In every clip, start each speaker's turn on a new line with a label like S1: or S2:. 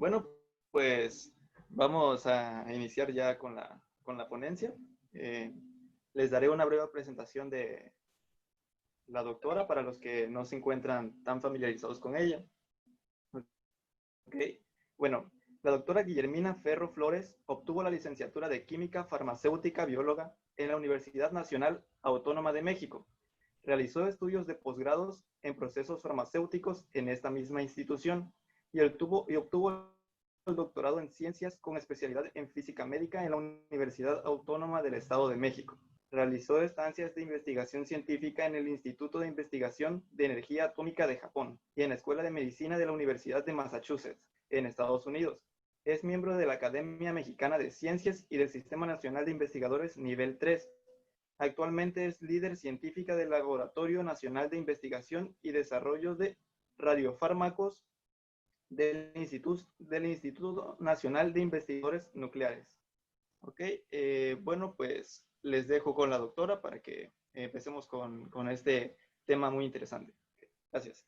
S1: Bueno, pues vamos a iniciar ya con la ponencia. Les daré una breve presentación de la doctora para los que no se encuentran tan familiarizados con ella. Okay. Bueno, la doctora Guillermina Ferro Flores obtuvo la licenciatura de Química Farmacéutica Bióloga en la Universidad Nacional Autónoma de México. Realizó estudios de posgrados en procesos farmacéuticos en esta misma institución y obtuvo el doctorado en ciencias con especialidad en física médica en la Universidad Autónoma del Estado de México. Realizó estancias de investigación científica en el Instituto de Investigación de Energía Atómica de Japón y en la Escuela de Medicina de la Universidad de Massachusetts, en Estados Unidos. Es miembro de la Academia Mexicana de Ciencias y del Sistema Nacional de Investigadores Nivel 3. Actualmente es líder científica del Laboratorio Nacional de Investigación y Desarrollo de Radiofármacos del Instituto Nacional de Investigadores Nucleares. Ok, bueno, pues les dejo con la doctora para que empecemos con este tema muy interesante. Gracias.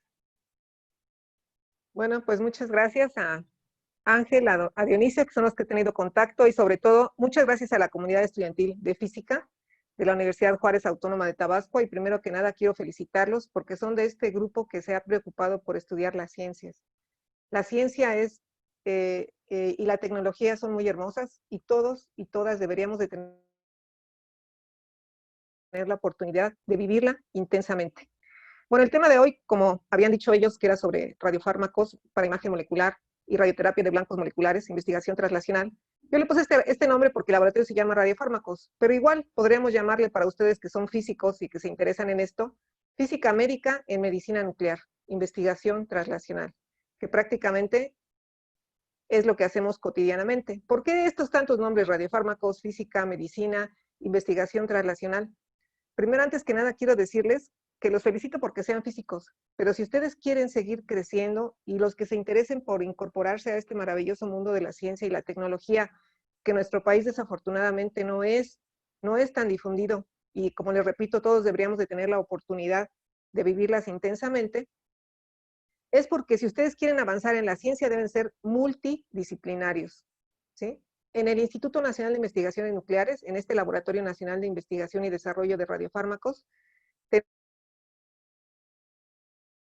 S2: Bueno, pues muchas gracias a Ángel, a Dionisia, que son los que he tenido contacto, y sobre todo, muchas gracias a la comunidad estudiantil de física de la Universidad Juárez Autónoma de Tabasco, y primero que nada quiero felicitarlos porque son de este grupo que se ha preocupado por estudiar las ciencias. La ciencia y la tecnología son muy hermosas, y todos y todas deberíamos de tener la oportunidad de vivirla intensamente. Bueno, el tema de hoy, como habían dicho ellos, que era sobre radiofármacos para imagen molecular y radioterapia de blancos moleculares, investigación translacional. Yo le puse este nombre porque el laboratorio se llama radiofármacos, pero igual podríamos llamarle, para ustedes que son físicos y que se interesan en esto, física médica en medicina nuclear, investigación translacional, que prácticamente es lo que hacemos cotidianamente. ¿Por qué estos tantos nombres? Radiofármacos, física, medicina, investigación translacional. Primero, antes que nada, quiero decirles que los felicito porque sean físicos, pero si ustedes quieren seguir creciendo y los que se interesen por incorporarse a este maravilloso mundo de la ciencia y la tecnología, que nuestro país desafortunadamente no es tan difundido, y como les repito, todos deberíamos de tener la oportunidad de vivirlas intensamente, es porque si ustedes quieren avanzar en la ciencia deben ser multidisciplinarios, ¿sí? En el Instituto Nacional de Investigaciones Nucleares, en este Laboratorio Nacional de Investigación y Desarrollo de Radiofármacos,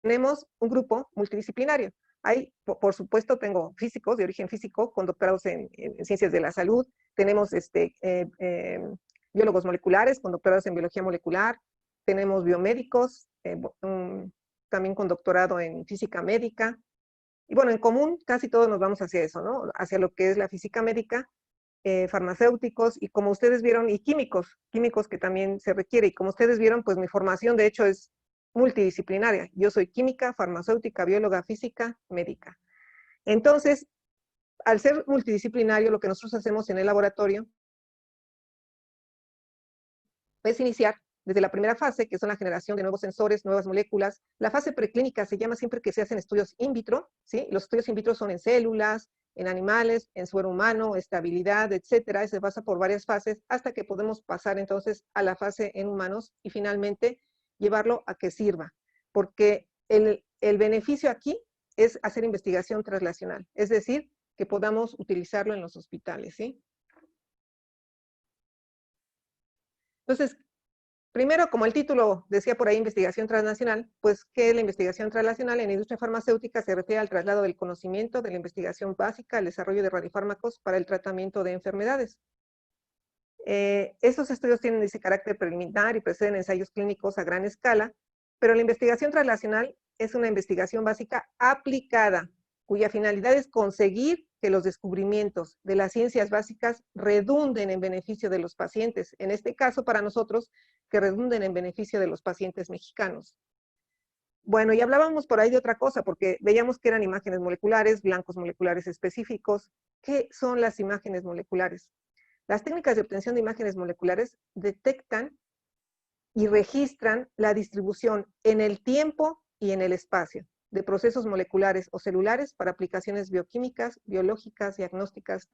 S2: tenemos un grupo multidisciplinario. Hay, por supuesto, tengo físicos de origen físico con doctorados en ciencias de la salud, tenemos biólogos moleculares con doctorados en biología molecular, tenemos biomédicos, también con doctorado en física médica, y bueno, en común casi todos nos vamos hacia eso, ¿no? Hacia lo que es la física médica, farmacéuticos, y como ustedes vieron, y químicos que también se requiere, y como ustedes vieron, pues mi formación de hecho es multidisciplinaria. Yo soy química, farmacéutica, bióloga, física, médica. Entonces, al ser multidisciplinario, lo que nosotros hacemos en el laboratorio es iniciar desde la primera fase, que son la generación de nuevos sensores, nuevas moléculas. La fase preclínica se llama siempre que se hacen estudios in vitro, ¿sí? Los estudios in vitro son en células, en animales, en suero humano, estabilidad, etcétera. Se pasa por varias fases hasta que podemos pasar entonces a la fase en humanos y finalmente llevarlo a que sirva. Porque el beneficio aquí es hacer investigación translacional, es decir, que podamos utilizarlo en los hospitales, ¿sí? Entonces, primero, como el título decía por ahí, investigación transnacional, pues, ¿qué es la investigación transnacional? En la industria farmacéutica se refiere al traslado del conocimiento de la investigación básica al desarrollo de radiofármacos para el tratamiento de enfermedades. Estos estudios tienen ese carácter preliminar y preceden ensayos clínicos a gran escala, pero la investigación translacional es una investigación básica aplicada, cuya finalidad es conseguir que los descubrimientos de las ciencias básicas redunden en beneficio de los pacientes, en este caso para nosotros, que redunden en beneficio de los pacientes mexicanos. Bueno, y hablábamos por ahí de otra cosa, porque veíamos que eran imágenes moleculares, blancos moleculares específicos. ¿Qué son las imágenes moleculares? Las técnicas de obtención de imágenes moleculares detectan y registran la distribución en el tiempo y en el espacio de procesos moleculares o celulares para aplicaciones bioquímicas, biológicas, diagnósticas,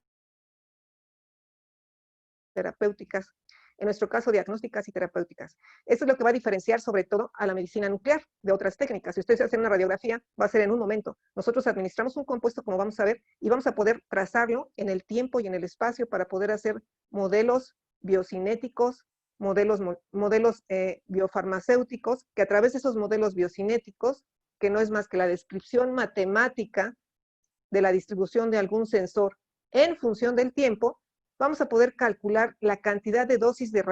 S2: terapéuticas. en nuestro caso diagnósticas y terapéuticas. Esto es lo que va a diferenciar sobre todo a la medicina nuclear de otras técnicas. Si ustedes hacen una radiografía, va a ser en un momento. Nosotros administramos un compuesto, como vamos a ver, y vamos a poder trazarlo en el tiempo y en el espacio para poder hacer modelos biocinéticos, modelos biofarmacéuticos, que a través de esos modelos biocinéticos, que no es más que la descripción matemática de la distribución de algún sensor en función del tiempo, vamos a poder calcular la cantidad de dosis de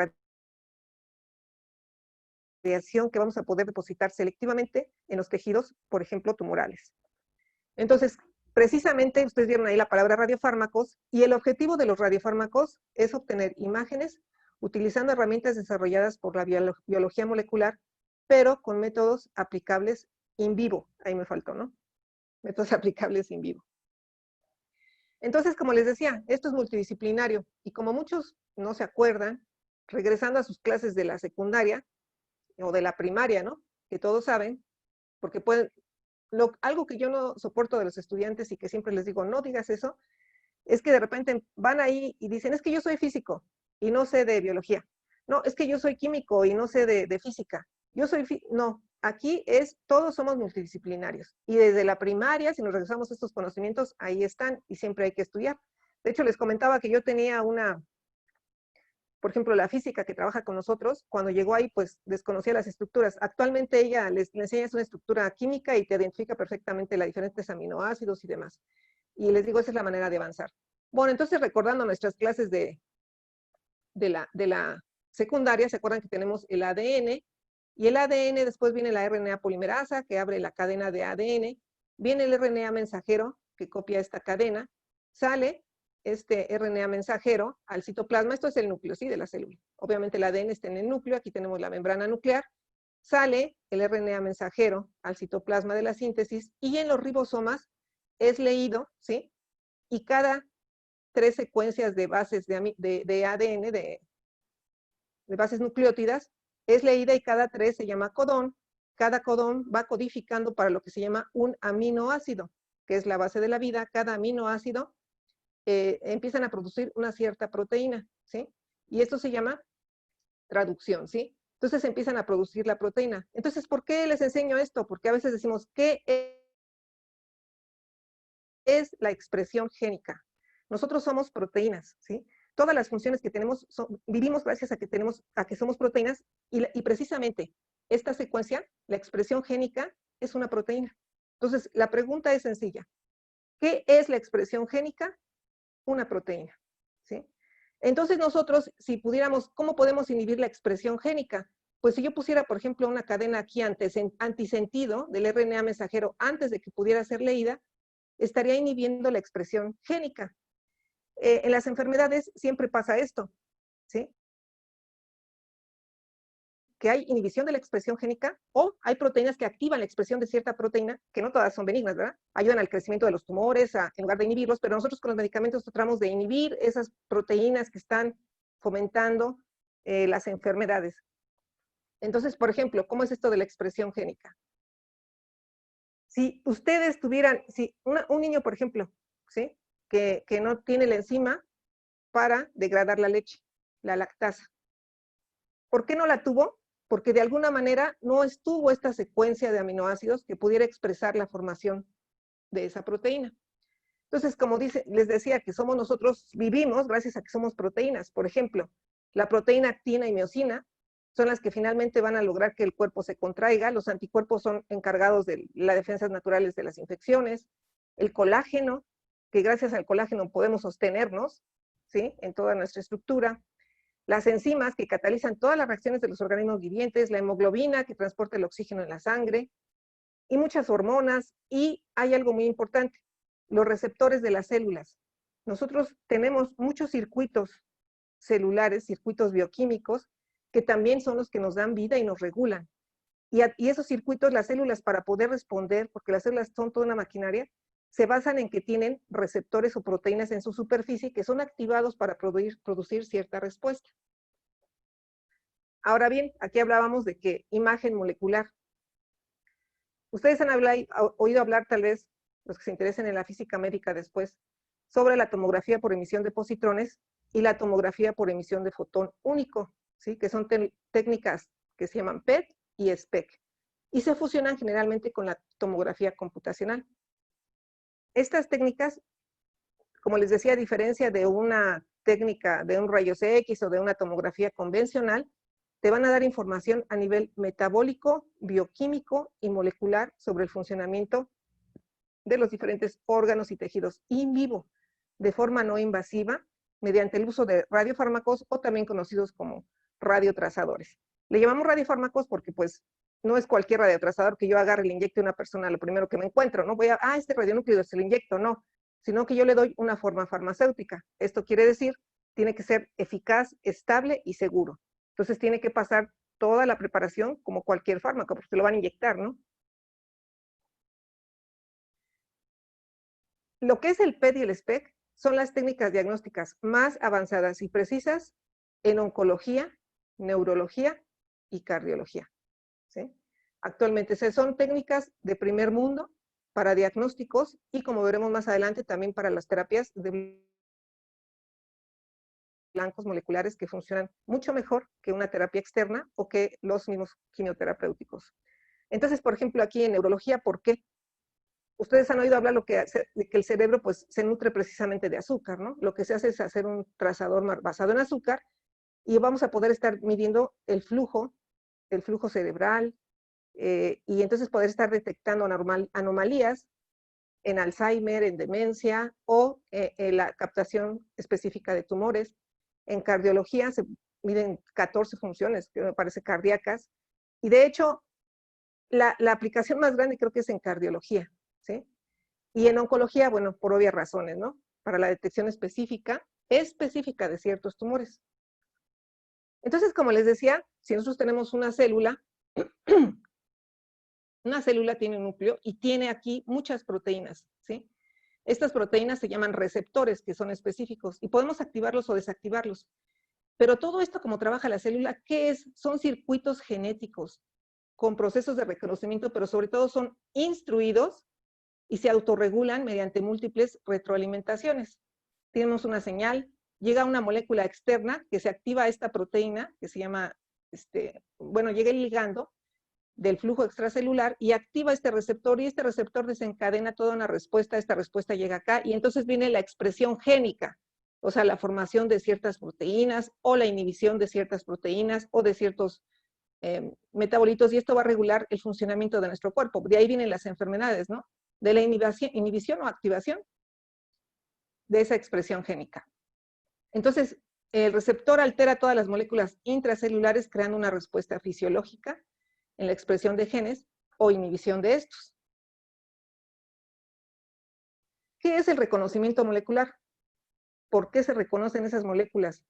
S2: radiación que vamos a poder depositar selectivamente en los tejidos, por ejemplo, tumorales. Entonces, precisamente, ustedes vieron ahí la palabra radiofármacos, y el objetivo de los radiofármacos es obtener imágenes utilizando herramientas desarrolladas por la biología molecular, pero con métodos aplicables in vivo. Ahí me faltó, ¿no? Métodos aplicables in vivo. Entonces, como les decía, esto es multidisciplinario, y como muchos no se acuerdan, regresando a sus clases de la secundaria, o de la primaria, ¿no? Que todos saben, porque pueden, algo que yo no soporto de los estudiantes y que siempre les digo, no digas eso, es que de repente van ahí y dicen, es que yo soy físico y no sé de biología. No, es que yo soy químico y no sé de física. No, aquí todos somos multidisciplinarios. Y desde la primaria, si nos regresamos a estos conocimientos, ahí están y siempre hay que estudiar. De hecho, les comentaba que yo tenía por ejemplo, la física que trabaja con nosotros, cuando llegó ahí, pues desconocía las estructuras. Actualmente ella les enseña una estructura química y te identifica perfectamente los diferentes aminoácidos y demás. Y les digo, esa es la manera de avanzar. Bueno, entonces recordando nuestras clases de la secundaria, se acuerdan que tenemos el ADN, y el ADN después viene la RNA polimerasa, que abre la cadena de ADN, viene el RNA mensajero, que copia esta cadena, sale este RNA mensajero al citoplasma, esto es el núcleo, ¿sí?, de la célula. Obviamente el ADN está en el núcleo, aquí tenemos la membrana nuclear, sale el RNA mensajero al citoplasma de la síntesis, y en los ribosomas es leído, ¿sí?, y cada 3 secuencias de bases de ADN, de bases nucleótidas, es leída, y cada 3 se llama codón. Cada codón va codificando para lo que se llama un aminoácido, que es la base de la vida. Cada aminoácido empiezan a producir una cierta proteína, ¿sí? Y esto se llama traducción, ¿sí? Entonces empiezan a producir la proteína. Entonces, ¿por qué les enseño esto? Porque a veces decimos, ¿qué es la expresión génica? Nosotros somos proteínas, ¿sí? Todas las funciones que tenemos, vivimos gracias a que somos proteínas, y precisamente esta secuencia, la expresión génica, es una proteína. Entonces, la pregunta es sencilla. ¿Qué es la expresión génica? Una proteína, ¿sí? Entonces nosotros, si pudiéramos, ¿cómo podemos inhibir la expresión génica? Pues si yo pusiera, por ejemplo, una cadena aquí antisentido del RNA mensajero antes de que pudiera ser leída, estaría inhibiendo la expresión génica. En las enfermedades siempre pasa esto, ¿sí? Que hay inhibición de la expresión génica, o hay proteínas que activan la expresión de cierta proteína, que no todas son benignas, ¿verdad? Ayudan al crecimiento de los tumores en lugar de inhibirlos, pero nosotros con los medicamentos tratamos de inhibir esas proteínas que están fomentando las enfermedades. Entonces, por ejemplo, ¿cómo es esto de la expresión génica? Si ustedes tuvieran, un niño, por ejemplo, ¿sí?, que no tiene la enzima para degradar la leche, la lactasa. ¿Por qué no la tuvo? Porque de alguna manera no estuvo esta secuencia de aminoácidos que pudiera expresar la formación de esa proteína. Entonces, como les decía, que nosotros vivimos gracias a que somos proteínas. Por ejemplo, la proteína actina y miosina son las que finalmente van a lograr que el cuerpo se contraiga. Los anticuerpos son encargados de las defensas naturales de las infecciones. El colágeno, que gracias al colágeno podemos sostenernos, ¿sí?, en toda nuestra estructura. Las enzimas, que catalizan todas las reacciones de los organismos vivientes. La hemoglobina, que transporta el oxígeno en la sangre. Y muchas hormonas. Y hay algo muy importante: los receptores de las células. Nosotros tenemos muchos circuitos celulares, circuitos bioquímicos, que también son los que nos dan vida y nos regulan. Y esos circuitos, las células, para poder responder, porque las células son toda una maquinaria, se basan en que tienen receptores o proteínas en su superficie que son activados para producir cierta respuesta. Ahora bien, aquí hablábamos de que imagen molecular. Ustedes han oído hablar, tal vez, los que se interesen en la física médica después, sobre la tomografía por emisión de positrones y la tomografía por emisión de fotón único, ¿sí? Que son técnicas que se llaman PET y SPEC, y se fusionan generalmente con la tomografía computacional. Estas técnicas, como les decía, a diferencia de una técnica de un rayos X o de una tomografía convencional, te van a dar información a nivel metabólico, bioquímico y molecular sobre el funcionamiento de los diferentes órganos y tejidos in vivo, de forma no invasiva, mediante el uso de radiofármacos o también conocidos como radiotrazadores. Le llamamos radiofármacos porque pues no es cualquier radiotrazador que yo agarre y le inyecte a una persona lo primero que me encuentro, no voy a, este radionúclido se lo inyecto, no, sino que yo le doy una forma farmacéutica. Esto quiere decir, tiene que ser eficaz, estable y seguro. Entonces tiene que pasar toda la preparación como cualquier fármaco, porque se lo van a inyectar, ¿no? Lo que es el PET y el SPEC son las técnicas diagnósticas más avanzadas y precisas en oncología, neurología y cardiología, ¿sí? Actualmente son técnicas de primer mundo para diagnósticos y, como veremos más adelante, también para las terapias de blancos moleculares que funcionan mucho mejor que una terapia externa o que los mismos quimioterapéuticos. Entonces, por ejemplo, aquí en neurología, ¿por qué? Ustedes han oído hablar de que el cerebro pues, se nutre precisamente de azúcar, ¿no? Lo que se hace es hacer un trazador basado en azúcar y vamos a poder estar midiendo el flujo cerebral, y entonces poder estar detectando anomalías en Alzheimer, en demencia o en la captación específica de tumores. En cardiología se miden 14 funciones, que me parece cardíacas, y de hecho la aplicación más grande creo que es en cardiología, ¿sí? Y en oncología, bueno, por obvias razones, ¿no? Para la detección específica de ciertos tumores. Entonces, como les decía, si nosotros tenemos una célula tiene un núcleo y tiene aquí muchas proteínas, ¿sí? Estas proteínas se llaman receptores, que son específicos, y podemos activarlos o desactivarlos. Pero todo esto, como trabaja la célula, ¿qué es? Son circuitos genéticos con procesos de reconocimiento, pero sobre todo son instruidos y se autorregulan mediante múltiples retroalimentaciones. Tenemos una señal, llega una molécula externa que se activa a esta proteína, que se llama, llega el ligando del flujo extracelular y activa este receptor, y este receptor desencadena toda una respuesta, esta respuesta llega acá, y entonces viene la expresión génica, o sea, la formación de ciertas proteínas, o la inhibición de ciertas proteínas, o de ciertos metabolitos, y esto va a regular el funcionamiento de nuestro cuerpo. De ahí vienen las enfermedades, ¿no? De la inhibición o activación de esa expresión génica. Entonces, el receptor altera todas las moléculas intracelulares creando una respuesta fisiológica en la expresión de genes o inhibición de estos. ¿Qué es el reconocimiento molecular? ¿Por qué se reconocen esas moléculas?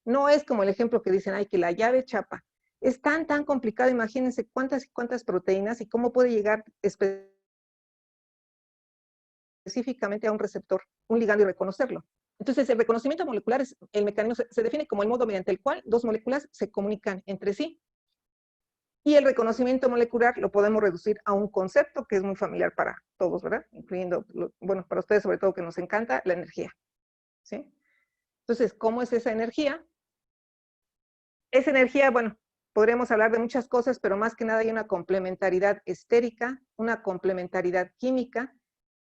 S2: No es como el ejemplo que dicen, ay, que la llave chapa. Es tan complicado, imagínense cuántas y cuántas proteínas y cómo puede llegar específicamente a un receptor, un ligando, y reconocerlo. Entonces, el reconocimiento molecular es el mecanismo, se define como el modo mediante el cual dos moléculas se comunican entre sí. Y el reconocimiento molecular lo podemos reducir a un concepto que es muy familiar para todos, ¿verdad? Incluyendo, bueno, para ustedes sobre todo que nos encanta, la energía, ¿sí? Entonces, ¿cómo es esa energía? Esa energía, bueno, podríamos hablar de muchas cosas, pero más que nada hay una complementariedad estérica, una complementariedad química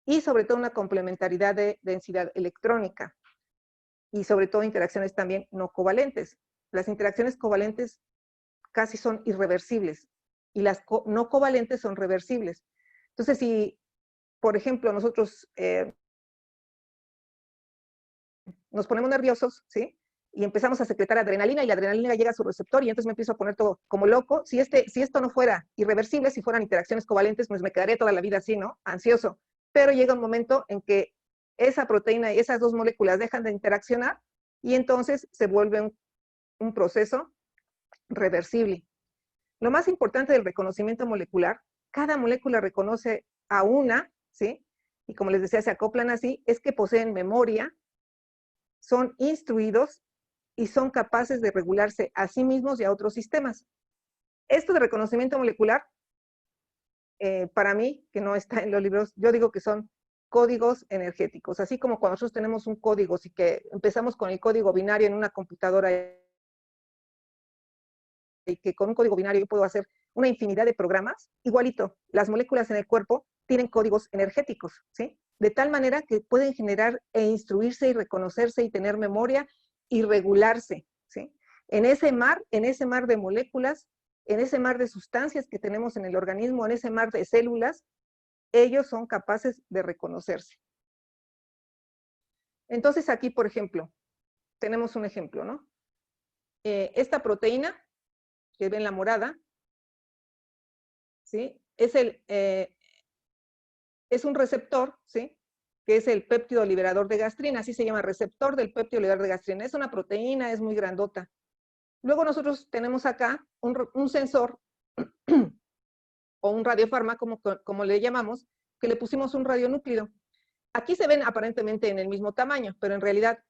S2: y sobre todo una complementariedad de densidad electrónica y sobre todo interacciones también no covalentes. Las interacciones covalentes casi son irreversibles y las no covalentes son reversibles. Entonces, si, por ejemplo, nosotros nos ponemos nerviosos, ¿sí? Y empezamos a secretar adrenalina y la adrenalina llega a su receptor y entonces me empiezo a poner todo como loco. Si esto no fuera irreversible, si fueran interacciones covalentes, pues me quedaría toda la vida así, ¿no? Ansioso. Pero llega un momento en que esa proteína y esas dos moléculas dejan de interaccionar y entonces se vuelve un proceso reversible. Lo más importante del reconocimiento molecular, cada molécula reconoce a una, ¿sí? Y como les decía, se acoplan así, es que poseen memoria, son instruidos y son capaces de regularse a sí mismos y a otros sistemas. Esto de reconocimiento molecular, para mí, que no está en los libros, yo digo que son códigos energéticos. Así como cuando nosotros tenemos un código, así que empezamos con el código binario en una computadora y que con un código binario yo puedo hacer una infinidad de programas, igualito, las moléculas en el cuerpo tienen códigos energéticos, ¿sí? De tal manera que pueden generar e instruirse y reconocerse y tener memoria y regularse, ¿sí? En ese mar de moléculas, en ese mar de sustancias que tenemos en el organismo, en ese mar de células, ellos son capaces de reconocerse. Entonces aquí, por ejemplo, tenemos un ejemplo, ¿no? Esta proteína, que ven la morada, ¿sí? Es un receptor, ¿sí? Que es el péptido liberador de gastrina, así se llama, receptor del péptido liberador de gastrina. Es una proteína, es muy grandota. Luego nosotros tenemos acá un sensor o un radiofármaco, como le llamamos, que le pusimos un radionúclido. Aquí se ven aparentemente en el mismo tamaño, pero en realidad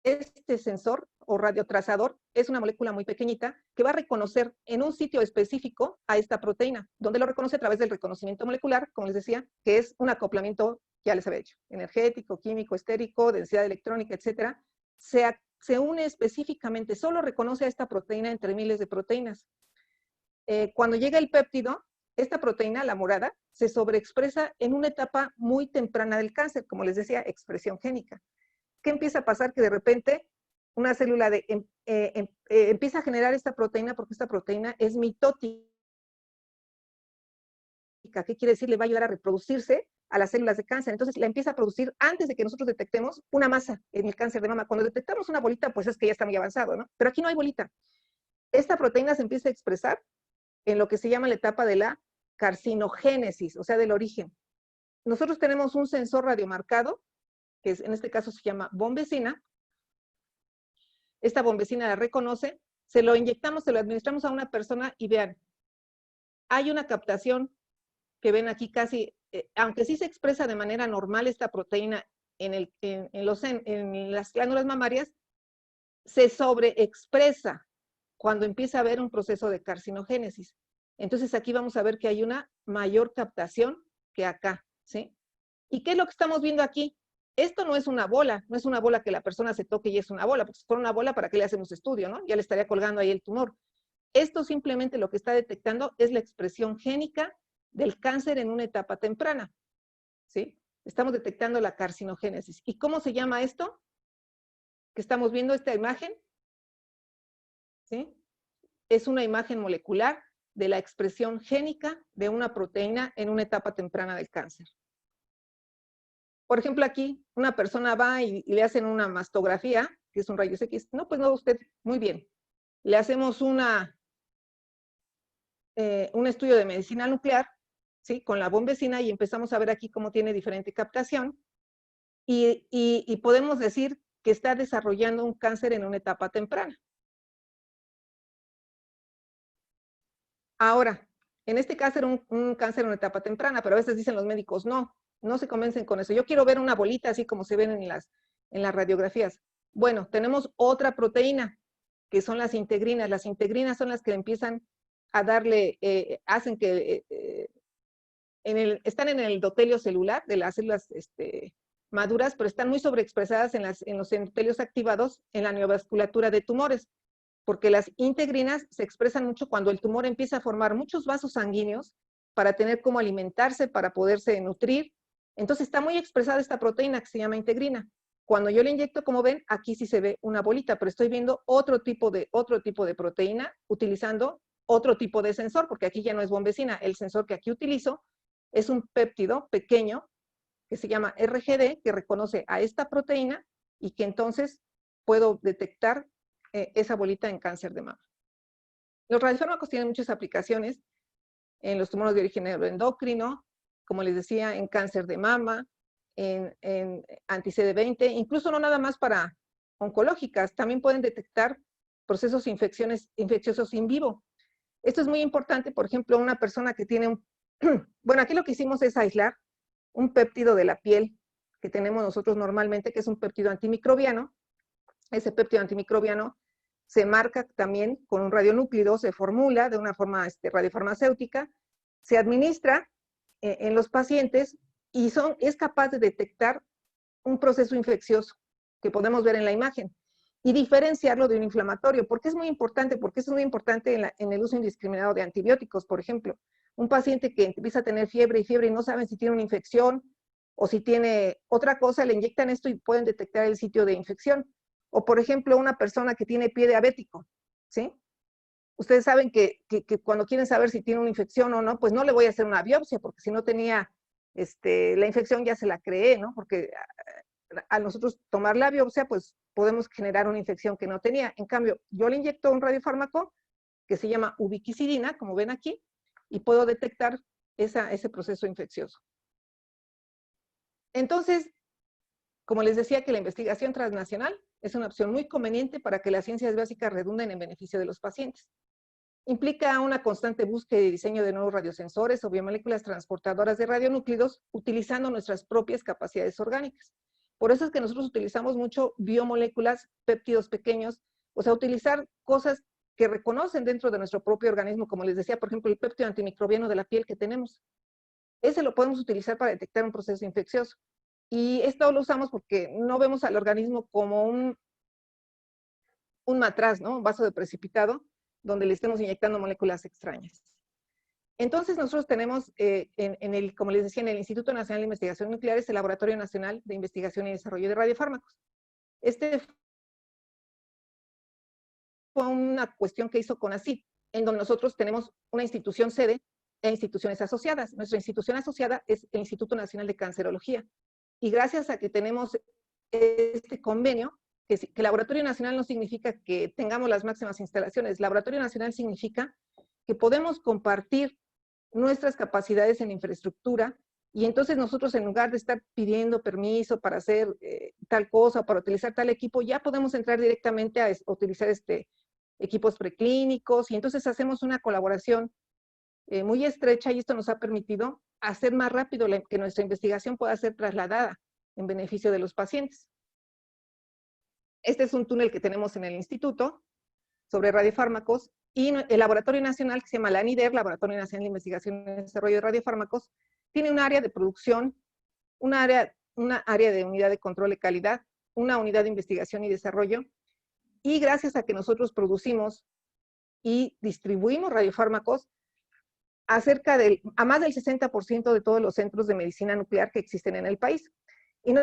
S2: este sensor o radiotrazador es una molécula muy pequeñita que va a reconocer en un sitio específico a esta proteína, donde lo reconoce a través del reconocimiento molecular, como les decía, que es un acoplamiento, ya les había dicho, energético, químico, estérico, densidad electrónica, etcétera. Se une específicamente, solo reconoce a esta proteína entre miles de proteínas. Cuando llega el péptido, esta proteína, la morada, se sobreexpresa en una etapa muy temprana del cáncer, como les decía, expresión génica. ¿Qué empieza a pasar? Que de repente una célula empieza a generar esta proteína porque esta proteína es mitótica. ¿Qué quiere decir? Le va a ayudar a reproducirse a las células de cáncer. Entonces la empieza a producir antes de que nosotros detectemos una masa en el cáncer de mama. Cuando detectamos una bolita, pues es que ya está muy avanzado, ¿no? Pero aquí no hay bolita. Esta proteína se empieza a expresar en lo que se llama la etapa de la carcinogénesis, o sea, del origen. Nosotros tenemos un sensor radiomarcado, que en este caso se llama bombecina. Esta bombecina la reconoce, se lo inyectamos, se lo administramos a una persona y vean, hay una captación que ven aquí casi, aunque sí se expresa de manera normal esta proteína en las glándulas mamarias, se sobreexpresa cuando empieza a haber un proceso de carcinogénesis. Entonces aquí vamos a ver que hay una mayor captación que acá, ¿sí? ¿Y qué es lo que estamos viendo aquí? Esto no es una bola, no es una bola que la persona se toque y es una bola, porque si fuera una bola, ¿para qué le hacemos estudio, no? Ya le estaría colgando ahí el tumor. Esto simplemente lo que está detectando es la expresión génica del cáncer en una etapa temprana, ¿sí? Estamos detectando la carcinogénesis. ¿Y cómo se llama esto? Que estamos viendo esta imagen, ¿sí? Es una imagen molecular de la expresión génica de una proteína en una etapa temprana del cáncer. Por ejemplo, aquí una persona va y le hacen una mastografía, que es un rayos X. No, pues no, usted, muy bien. Le hacemos un estudio de medicina nuclear, ¿sí? Con la bombecina y empezamos a ver aquí cómo tiene diferente captación y podemos decir que está desarrollando un cáncer en una etapa temprana. Ahora, en este caso era un cáncer en una etapa temprana, pero a veces dicen los médicos, no se convencen con eso. Yo quiero ver una bolita así como se ven en las radiografías. Bueno, tenemos otra proteína, que son las integrinas. Las integrinas son las que empiezan a darle, hacen que están en el endotelio celular de las células maduras, pero están muy sobreexpresadas en los endotelios activados en la neovasculatura de tumores, porque las integrinas se expresan mucho cuando el tumor empieza a formar muchos vasos sanguíneos para tener cómo alimentarse, para poderse nutrir. Entonces está muy expresada esta proteína que se llama integrina. Cuando yo le inyecto, como ven, aquí sí se ve una bolita, pero estoy viendo otro tipo de proteína utilizando otro tipo de sensor, porque aquí ya no es bombecina. El sensor que aquí utilizo es un péptido pequeño que se llama RGD, que reconoce a esta proteína y que entonces puedo detectar esa bolita en cáncer de mama. Los radiofármacos tienen muchas aplicaciones en los tumores de origen neuroendocrino, como les decía, en cáncer de mama, en anti-CD20, incluso no nada más para oncológicas, también pueden detectar procesos infecciosos in vivo. Esto es muy importante, por ejemplo, una persona que tiene bueno, aquí lo que hicimos es aislar un péptido de la piel que tenemos nosotros normalmente, que es un péptido antimicrobiano. Ese péptido antimicrobiano se marca también con un radionúclido, se formula de una forma radiofarmacéutica, se administra en los pacientes y es capaz de detectar un proceso infeccioso que podemos ver en la imagen y diferenciarlo de un inflamatorio. ¿Por qué es muy importante? Porque eso es muy importante en el uso indiscriminado de antibióticos, por ejemplo. Un paciente que empieza a tener fiebre y no saben si tiene una infección o si tiene otra cosa, le inyectan esto y pueden detectar el sitio de infección. O, por ejemplo, una persona que tiene pie diabético, ¿sí? Ustedes saben que cuando quieren saber si tiene una infección o no, pues no le voy a hacer una biopsia, porque si no tenía la infección ya se la creé, ¿no? Porque a nosotros tomar la biopsia, pues podemos generar una infección que no tenía. En cambio, yo le inyecto un radiofármaco que se llama ubiquinona, como ven aquí, y puedo detectar ese proceso infeccioso. Entonces, como les decía, que la investigación transnacional es una opción muy conveniente para que las ciencias básicas redunden en beneficio de los pacientes. Implica una constante búsqueda y diseño de nuevos radiosensores o biomoléculas transportadoras de radionúclidos utilizando nuestras propias capacidades orgánicas. Por eso es que nosotros utilizamos mucho biomoléculas, péptidos pequeños, o sea, utilizar cosas que reconocen dentro de nuestro propio organismo, como les decía, por ejemplo, el péptido antimicrobiano de la piel que tenemos. Ese lo podemos utilizar para detectar un proceso infeccioso. Y esto lo usamos porque no vemos al organismo como un matraz, ¿no? Un vaso de precipitado, donde le estemos inyectando moléculas extrañas. Entonces nosotros tenemos, como les decía, en el Instituto Nacional de Investigación Nuclear, el Laboratorio Nacional de Investigación y Desarrollo de Radiofármacos. Este fue una cuestión que hizo CONACYT, en donde nosotros tenemos una institución sede e instituciones asociadas. Nuestra institución asociada es el Instituto Nacional de Cancerología. Y gracias a que tenemos este convenio, que Laboratorio Nacional no significa que tengamos las máximas instalaciones. Laboratorio Nacional significa que podemos compartir nuestras capacidades en infraestructura y entonces nosotros, en lugar de estar pidiendo permiso para hacer tal cosa, para utilizar tal equipo, ya podemos entrar directamente a utilizar equipos preclínicos y entonces hacemos una colaboración muy estrecha y esto nos ha permitido hacer más rápido que nuestra investigación pueda ser trasladada en beneficio de los pacientes. Este es un túnel que tenemos en el instituto sobre radiofármacos y el Laboratorio Nacional, que se llama LANIDER, Laboratorio Nacional de Investigación y Desarrollo de Radiofármacos, tiene un área de producción, una área de unidad de control de calidad, una unidad de investigación y desarrollo, y gracias a que nosotros producimos y distribuimos radiofármacos a más del 60% de todos los centros de medicina nuclear que existen en el país. Y no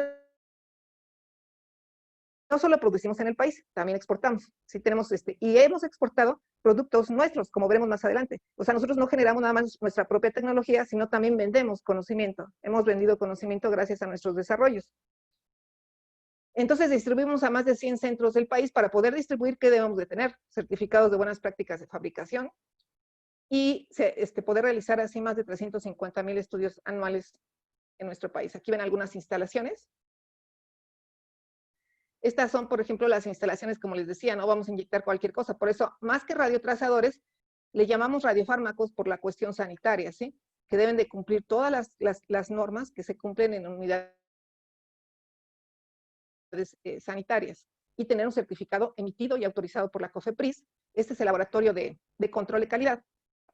S2: solo producimos en el país, también exportamos. Sí, tenemos y hemos exportado productos nuestros, como veremos más adelante. O sea, nosotros no generamos nada más nuestra propia tecnología, sino también vendemos conocimiento. Hemos vendido conocimiento gracias a nuestros desarrollos. Entonces distribuimos a más de 100 centros del país. Para poder distribuir, ¿qué debemos de tener? Certificados de buenas prácticas de fabricación y poder realizar así más de 350,000 estudios anuales en nuestro país. Aquí ven algunas instalaciones. Estas son, por ejemplo, las instalaciones, como les decía, no vamos a inyectar cualquier cosa. Por eso, más que radiotrazadores, le llamamos radiofármacos por la cuestión sanitaria, ¿sí? Que deben de cumplir todas las normas que se cumplen en unidades sanitarias y tener un certificado emitido y autorizado por la COFEPRIS. Este es el laboratorio de control de calidad.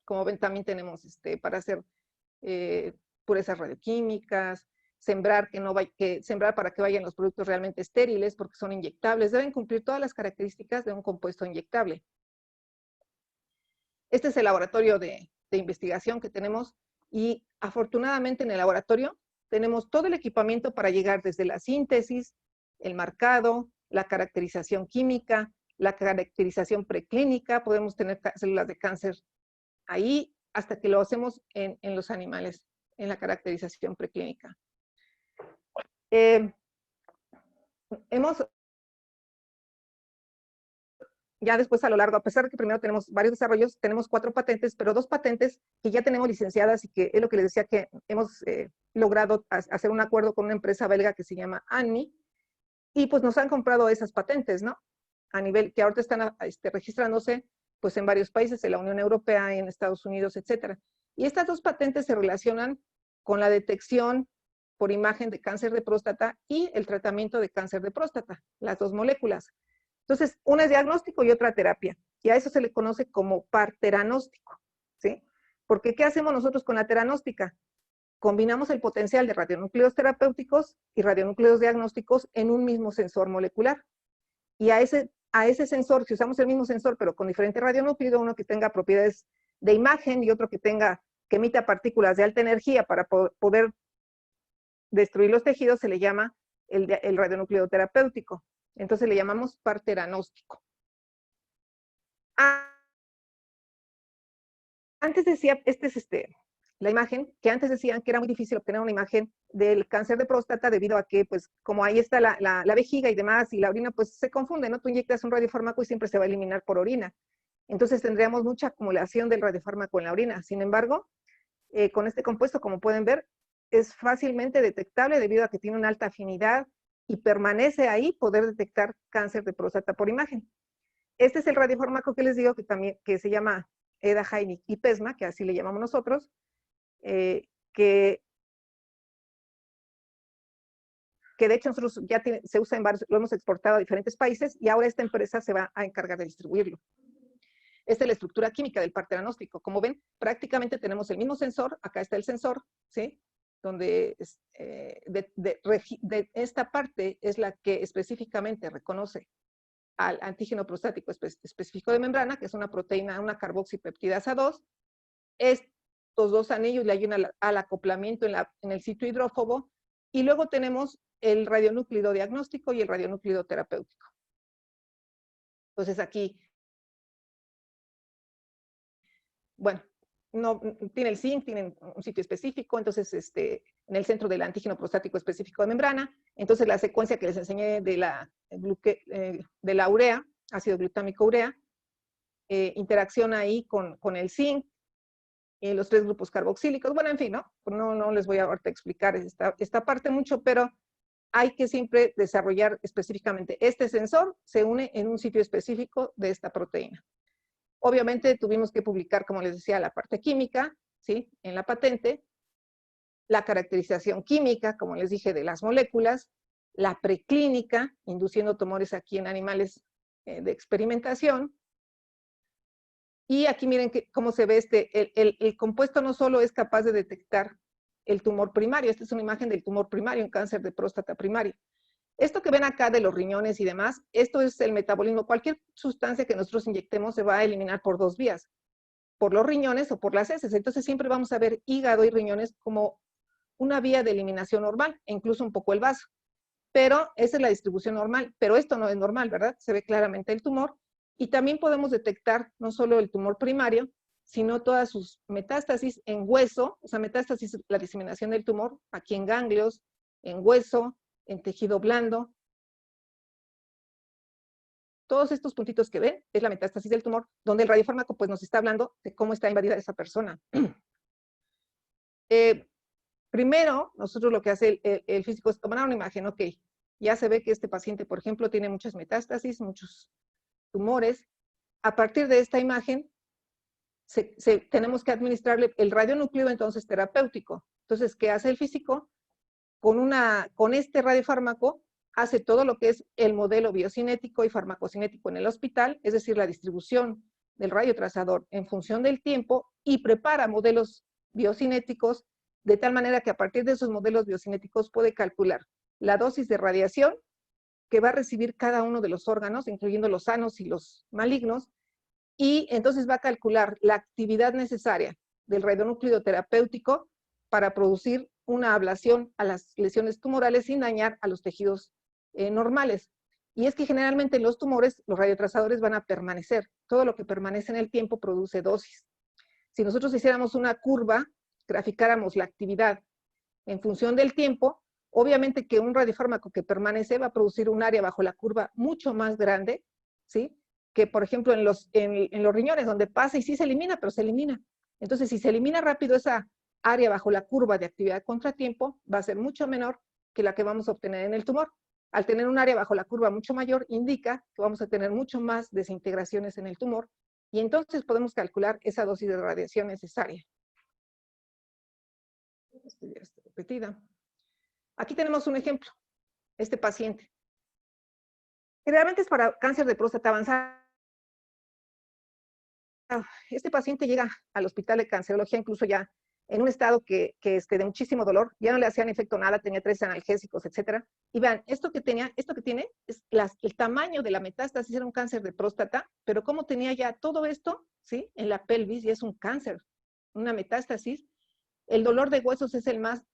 S2: Como ven, también tenemos para hacer purezas radioquímicas, sembrar para que vayan los productos realmente estériles, porque son inyectables, deben cumplir todas las características de un compuesto inyectable. Este es el laboratorio de investigación que tenemos y afortunadamente en el laboratorio tenemos todo el equipamiento para llegar desde la síntesis, el marcado, la caracterización química, la caracterización preclínica, podemos tener células de cáncer ahí, hasta que lo hacemos en los animales, en la caracterización preclínica. Ya después a lo largo, a pesar de que primero tenemos varios desarrollos, tenemos 4 patentes, pero 2 patentes que ya tenemos licenciadas y que es lo que les decía que hemos logrado hacer un acuerdo con una empresa belga que se llama ANMI, y pues nos han comprado esas patentes, ¿no? A nivel que ahorita están registrándose pues en varios países, en la Unión Europea, en Estados Unidos, etcétera. Y estas 2 patentes se relacionan con la detección por imagen de cáncer de próstata y el tratamiento de cáncer de próstata, las 2 moléculas. Entonces, una es diagnóstico y otra terapia. Y a eso se le conoce como par teranóstico, ¿sí? Porque ¿qué hacemos nosotros con la teranóstica? combinamos el potencial de radionúclidos terapéuticos y radionúclidos diagnósticos en un mismo sensor molecular. Y a ese sensor, si usamos el mismo sensor, pero con diferente radionúclido, uno que tenga propiedades de imagen y otro que emita partículas de alta energía para poder destruir los tejidos, se le llama el radionúclido terapéutico. Entonces le llamamos par teranóstico. Antes decía, la imagen, que antes decían que era muy difícil obtener una imagen del cáncer de próstata debido a que, pues, como ahí está la vejiga y demás, y la orina, pues, se confunde, ¿no? Tú inyectas un radiofármaco y siempre se va a eliminar por orina. Entonces tendríamos mucha acumulación del radiofármaco en la orina. Sin embargo, con este compuesto, como pueden ver, es fácilmente detectable debido a que tiene una alta afinidad y permanece ahí poder detectar cáncer de próstata por imagen. Este es el radiofármaco que les digo que se llama EDA, Hynix y PESMA, que así le llamamos nosotros, que de hecho nosotros ya se usa en varios, lo hemos exportado a diferentes países y ahora esta empresa se va a encargar de distribuirlo. Esta es la estructura química del par teranóstico. Como ven, prácticamente tenemos el mismo sensor, acá está el sensor, ¿sí? Donde esta parte es la que específicamente reconoce al antígeno prostático específico de membrana, que es una proteína, una carboxipeptidasa 2. Estos dos anillos le ayudan al acoplamiento en el sitio hidrófobo, y luego tenemos el radionúclido diagnóstico y el radionúclido terapéutico. Entonces aquí, bueno, no tiene el zinc, tiene un sitio específico, entonces en el centro del antígeno prostático específico de membrana. Entonces la secuencia que les enseñé de la urea, ácido glutámico urea, interacciona ahí con el zinc, los 3 grupos carboxílicos. Bueno, en fin, no les voy a ahorita explicar esta parte mucho, pero hay que siempre desarrollar específicamente este sensor, se une en un sitio específico de esta proteína. Obviamente tuvimos que publicar, como les decía, la parte química, ¿sí? En la patente, la caracterización química, como les dije, de las moléculas, la preclínica, induciendo tumores aquí en animales de experimentación. Y aquí miren cómo se ve el compuesto no solo es capaz de detectar el tumor primario, esta es una imagen del tumor primario en cáncer de próstata primario. Esto que ven acá de los riñones y demás, esto es el metabolismo. Cualquier sustancia que nosotros inyectemos se va a eliminar por 2 vías, por los riñones o por las heces. Entonces siempre vamos a ver hígado y riñones como una vía de eliminación normal, e incluso un poco el vaso. Pero esa es la distribución normal, pero esto no es normal, ¿verdad? Se ve claramente el tumor, y también podemos detectar no solo el tumor primario, sino todas sus metástasis en hueso, o sea, metástasis, la diseminación del tumor, aquí en ganglios, en hueso, en tejido blando. Todos estos puntitos que ven es la metástasis del tumor, donde el radiofármaco pues nos está hablando de cómo está invadida esa persona. Primero, nosotros lo que hace el físico es tomar una imagen, ok, ya se ve que este paciente, por ejemplo, tiene muchas metástasis, muchos tumores. A partir de esta imagen, tenemos que administrarle el radionúclido entonces terapéutico. Entonces, ¿qué hace el físico? Con este radiofármaco hace todo lo que es el modelo biocinético y farmacocinético en el hospital, es decir, la distribución del radiotrazador en función del tiempo, y prepara modelos biocinéticos de tal manera que a partir de esos modelos biocinéticos puede calcular la dosis de radiación que va a recibir cada uno de los órganos, incluyendo los sanos y los malignos, y entonces va a calcular la actividad necesaria del radionúclido terapéutico para producir una ablación a las lesiones tumorales sin dañar a los tejidos normales. Y es que generalmente en los tumores los radiotrazadores van a permanecer. Todo lo que permanece en el tiempo produce dosis. Si nosotros hiciéramos una curva, graficáramos la actividad en función del tiempo, obviamente que un radiofármaco que permanece va a producir un área bajo la curva mucho más grande, ¿sí? Que por ejemplo en los riñones, donde pasa y sí se elimina, pero se elimina. Entonces, si se elimina rápido esa área bajo la curva de actividad contratiempo, va a ser mucho menor que la que vamos a obtener en el tumor. Al tener un área bajo la curva mucho mayor, indica que vamos a tener mucho más desintegraciones en el tumor, y entonces podemos calcular esa dosis de radiación necesaria. Esto ya está repetida. Aquí tenemos un ejemplo, este paciente. Generalmente es para cáncer de próstata avanzada. Este paciente llega al hospital de cancerología incluso ya en un estado de muchísimo dolor, ya no le hacían efecto nada, tenía 3 analgésicos, etcétera. Y vean, esto que tiene es el tamaño de la metástasis, era un cáncer de próstata, pero como tenía ya todo esto, ¿sí? En la pelvis, y es un cáncer, una metástasis. El dolor de huesos es el más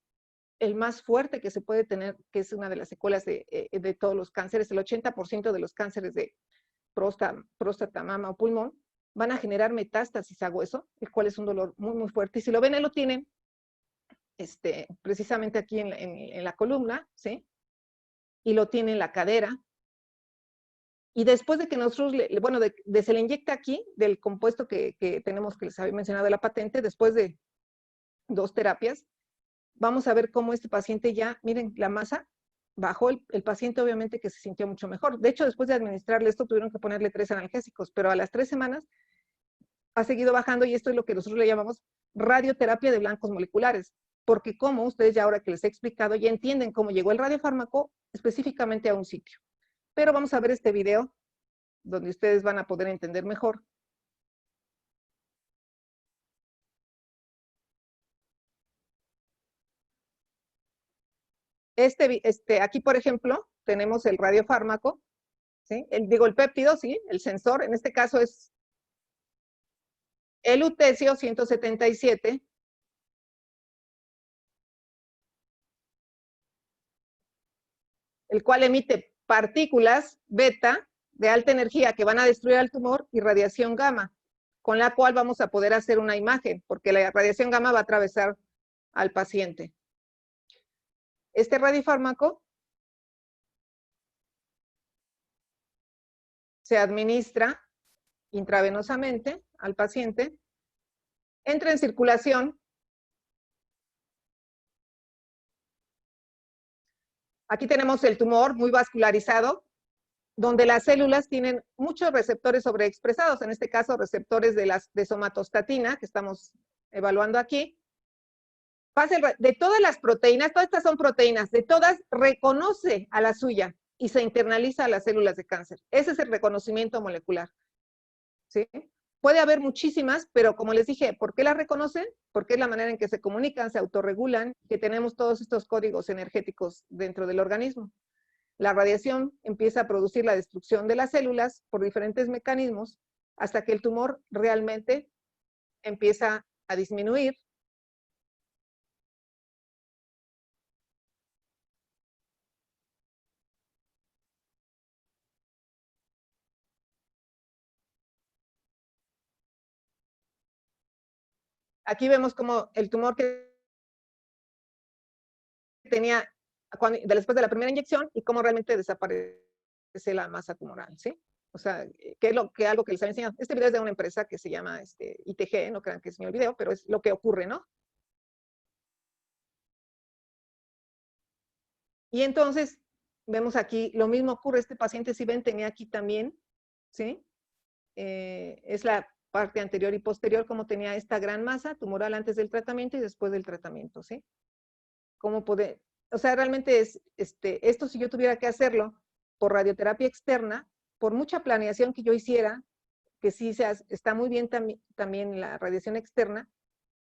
S2: fuerte que se puede tener, que es una de las secuelas de todos los cánceres. El 80% de los cánceres de próstata, mama o pulmón van a generar metástasis a hueso, el cual es un dolor muy, muy fuerte. Y si lo ven, él lo tienen precisamente aquí en la columna, ¿sí? Y lo tiene en la cadera. Y después de que nosotros, se le inyecta aquí, del compuesto que tenemos, que les había mencionado de la patente, después de 2 terapias, vamos a ver cómo este paciente ya, miren, la masa bajó, el paciente obviamente que se sintió mucho mejor. De hecho, después de administrarle esto, tuvieron que ponerle 3 analgésicos, pero a las 3 semanas ha seguido bajando, y esto es lo que nosotros le llamamos radioterapia de blancos moleculares, porque como ustedes ya ahora que les he explicado, ya entienden cómo llegó el radiofármaco específicamente a un sitio. Pero vamos a ver este video, donde ustedes van a poder entender mejor. Aquí, por ejemplo, tenemos el radiofármaco, ¿sí? El péptido, ¿sí? El sensor, en este caso es el lutecio 177, el cual emite partículas beta de alta energía que van a destruir al tumor, y radiación gamma, con la cual vamos a poder hacer una imagen, porque la radiación gamma va a atravesar al paciente. Este radiofármaco se administra intravenosamente al paciente, entra en circulación. Aquí tenemos el tumor muy vascularizado, donde las células tienen muchos receptores sobreexpresados, en este caso receptores de somatostatina, que estamos evaluando aquí. De todas las proteínas, todas estas son proteínas, de todas reconoce a la suya y se internaliza a las células de cáncer. Ese es el reconocimiento molecular, ¿sí? Puede haber muchísimas, pero como les dije, ¿por qué las reconocen? Porque es la manera en que se comunican, se autorregulan, que tenemos todos estos códigos energéticos dentro del organismo. La radiación empieza a producir la destrucción de las células por diferentes mecanismos hasta que el tumor realmente empieza a disminuir. Aquí vemos como el tumor que tenía después de la primera inyección, y cómo realmente desaparece la masa tumoral, ¿sí? O sea, algo que les había enseñado. Este video es de una empresa que se llama ITG, no crean que es mi video, pero es lo que ocurre, ¿no? Y entonces, vemos aquí, lo mismo ocurre. Este paciente, si ven, tenía aquí también, ¿sí? Es la parte anterior y posterior, como tenía esta gran masa tumoral antes del tratamiento y después del tratamiento, ¿sí? Cómo poder, o sea, realmente es, esto si yo tuviera que hacerlo por radioterapia externa, por mucha planeación que yo hiciera, que sí está muy bien también la radiación externa,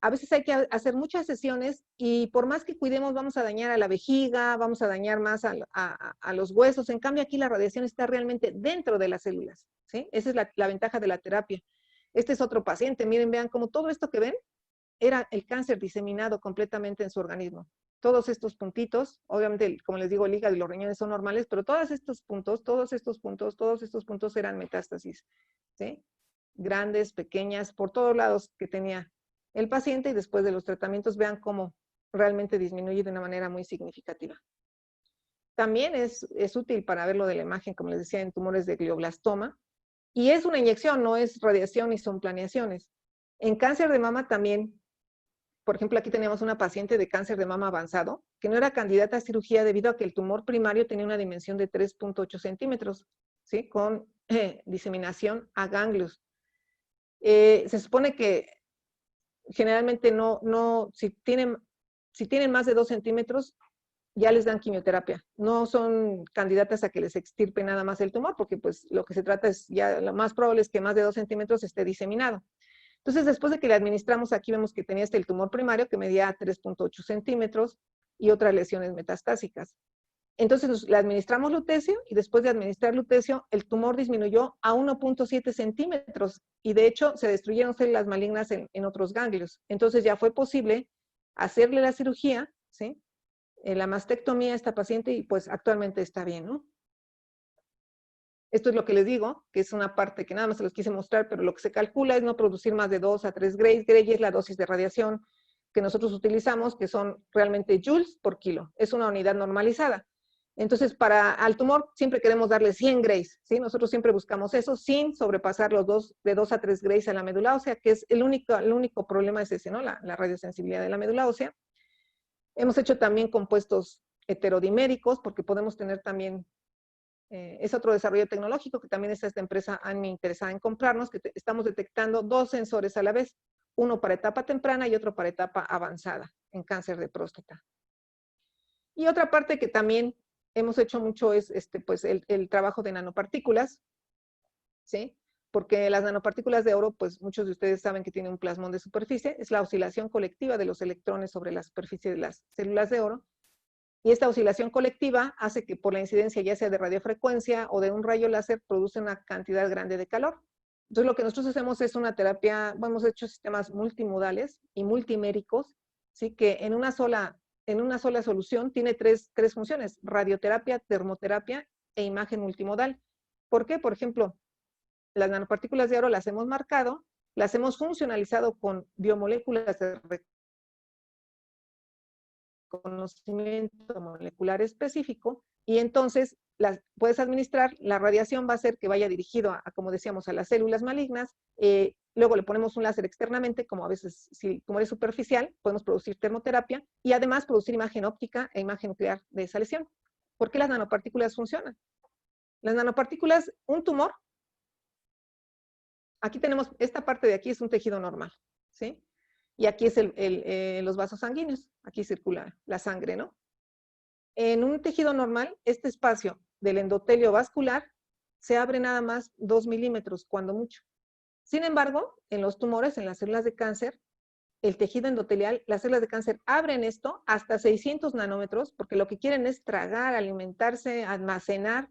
S2: a veces hay que hacer muchas sesiones, y por más que cuidemos vamos a dañar a la vejiga, vamos a dañar más a los huesos. En cambio aquí la radiación está realmente dentro de las células, ¿sí? Esa es la ventaja de la terapia. Este es otro paciente, miren, vean cómo todo esto que ven era el cáncer diseminado completamente en su organismo. Todos estos puntitos, obviamente, como les digo, el hígado y los riñones son normales, pero todos estos puntos eran metástasis, ¿sí? Grandes, pequeñas, por todos lados que tenía el paciente, y después de los tratamientos vean cómo realmente disminuye de una manera muy significativa. También es útil para ver lo de la imagen, como les decía, en tumores de glioblastoma, y es una inyección, no es radiación ni son planeaciones. En cáncer de mama también, por ejemplo, aquí teníamos una paciente de cáncer de mama avanzado que no era candidata a cirugía debido a que el tumor primario tenía una dimensión de 3.8 centímetros, ¿sí? Con diseminación a ganglios. Se supone que generalmente si tienen más de 2 centímetros, ya les dan quimioterapia. No son candidatas a que les extirpe nada más el tumor, porque pues lo que se trata es, ya lo más probable es que más de 2 centímetros esté diseminado. Entonces, después de que le administramos, aquí vemos que tenía el tumor primario que medía 3.8 centímetros y otras lesiones metastásicas. Entonces, le administramos lutecio y después de administrar lutecio, el tumor disminuyó a 1.7 centímetros y de hecho se destruyeron células malignas en otros ganglios. Entonces, ya fue posible hacerle la cirugía, ¿sí? La mastectomía a esta paciente y pues actualmente está bien, ¿no? Esto es lo que les digo, que es una parte que nada más se los quise mostrar, pero lo que se calcula es no producir más de 2 a 3 Gray. Gray es la dosis de radiación que nosotros utilizamos, que son realmente joules por kilo. Es una unidad normalizada. Entonces, al tumor siempre queremos darle 100 Grays, ¿sí? Nosotros siempre buscamos eso sin sobrepasar de 2 a 3 Grays a la médula ósea, que es el único problema es ese, ¿no? La radiosensibilidad de la médula ósea. Hemos hecho también compuestos heterodiméricos, porque podemos tener también, es otro desarrollo tecnológico que también está esta empresa ANMI interesada en comprarnos, que estamos detectando 2 sensores a la vez, uno para etapa temprana y otro para etapa avanzada en cáncer de próstata. Y otra parte que también hemos hecho mucho es pues el trabajo de nanopartículas, ¿sí? Porque las nanopartículas de oro, pues muchos de ustedes saben que tienen un plasmón de superficie, es la oscilación colectiva de los electrones sobre la superficie de las células de oro, y esta oscilación colectiva hace que por la incidencia ya sea de radiofrecuencia o de un rayo láser produce una cantidad grande de calor. Entonces lo que nosotros hacemos es una terapia, hemos hecho sistemas multimodales y multiméricos, ¿sí? Que en una sola solución tiene tres funciones: radioterapia, termoterapia e imagen multimodal. ¿Por qué? Por ejemplo, las nanopartículas de oro las hemos marcado, las hemos funcionalizado con biomoléculas de conocimiento molecular específico, y entonces puedes administrar, la radiación va a hacer que vaya dirigido como decíamos, a las células malignas, luego le ponemos un láser externamente, como a veces, si el tumor es superficial, podemos producir termoterapia, y además producir imagen óptica e imagen nuclear de esa lesión. ¿Por qué las nanopartículas funcionan? Las nanopartículas, un tumor, aquí tenemos, esta parte de aquí es un tejido normal, ¿sí? Y aquí es los vasos sanguíneos, aquí circula la sangre, ¿no? En un tejido normal, este espacio del endotelio vascular se abre nada más 2 milímetros, cuando mucho. Sin embargo, en los tumores, en las células de cáncer, el tejido endotelial, las células de cáncer abren esto hasta 600 nanómetros, porque lo que quieren es tragar, alimentarse, almacenar.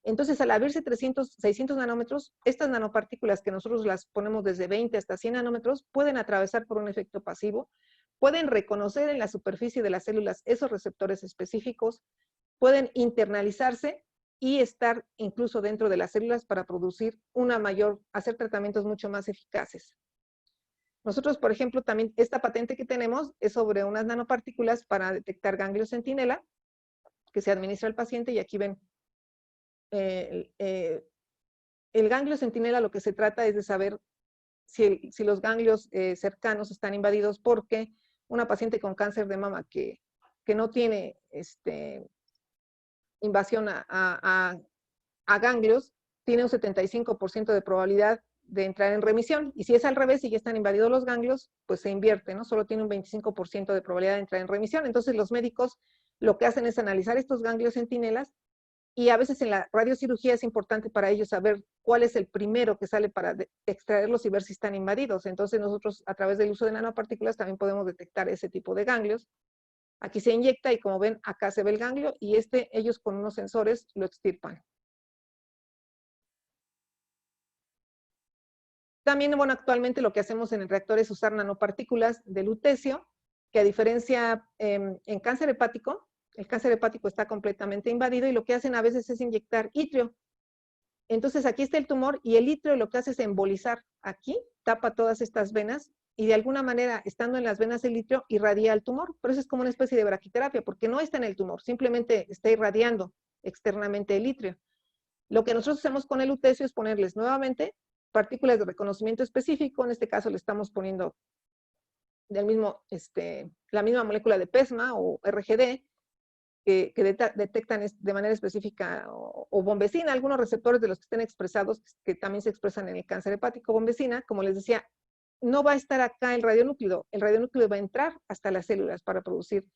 S2: Entonces, al abrirse 600 nanómetros, estas nanopartículas que nosotros las ponemos desde 20 hasta 100 nanómetros, pueden atravesar por un efecto pasivo, pueden reconocer en la superficie de las células esos receptores específicos, pueden internalizarse y estar incluso dentro de las células para producir hacer tratamientos mucho más eficaces. Nosotros, por ejemplo, también esta patente que tenemos es sobre unas nanopartículas para detectar ganglio centinela, que se administra al paciente, y aquí ven el ganglio centinela. Lo que se trata es de saber si los ganglios cercanos están invadidos, porque una paciente con cáncer de mama que no tiene invasión a ganglios, tiene un 75% de probabilidad de entrar en remisión, y si es al revés y ya están invadidos los ganglios, pues se invierte, ¿no? Solo tiene un 25% de probabilidad de entrar en remisión. Entonces los médicos lo que hacen es analizar estos ganglios centinelas, y a veces en la radiocirugía es importante para ellos saber cuál es el primero que sale para extraerlos y ver si están invadidos. Entonces nosotros, a través del uso de nanopartículas, también podemos detectar ese tipo de ganglios. Aquí se inyecta y, como ven, acá se ve el ganglio, y ellos con unos sensores lo extirpan. También, bueno, actualmente lo que hacemos en el reactor es usar nanopartículas de lutecio, que a diferencia en cáncer hepático, el cáncer hepático está completamente invadido, y lo que hacen a veces es inyectar itrio. Entonces aquí está el tumor, y el itrio lo que hace es embolizar aquí, tapa todas estas venas, y de alguna manera, estando en las venas el itrio, irradia el tumor. Por eso es como una especie de braquiterapia, porque no está en el tumor, simplemente está irradiando externamente el itrio. Lo que nosotros hacemos con el lutecio es ponerles nuevamente partículas de reconocimiento específico. En este caso le estamos poniendo la misma molécula de PESMA o RGD, que detectan de manera específica, o bombecina, algunos receptores de los que estén expresados, que también se expresan en el cáncer hepático. Bombecina, como les decía, no va a estar acá el radionúclido va a entrar hasta las células para producir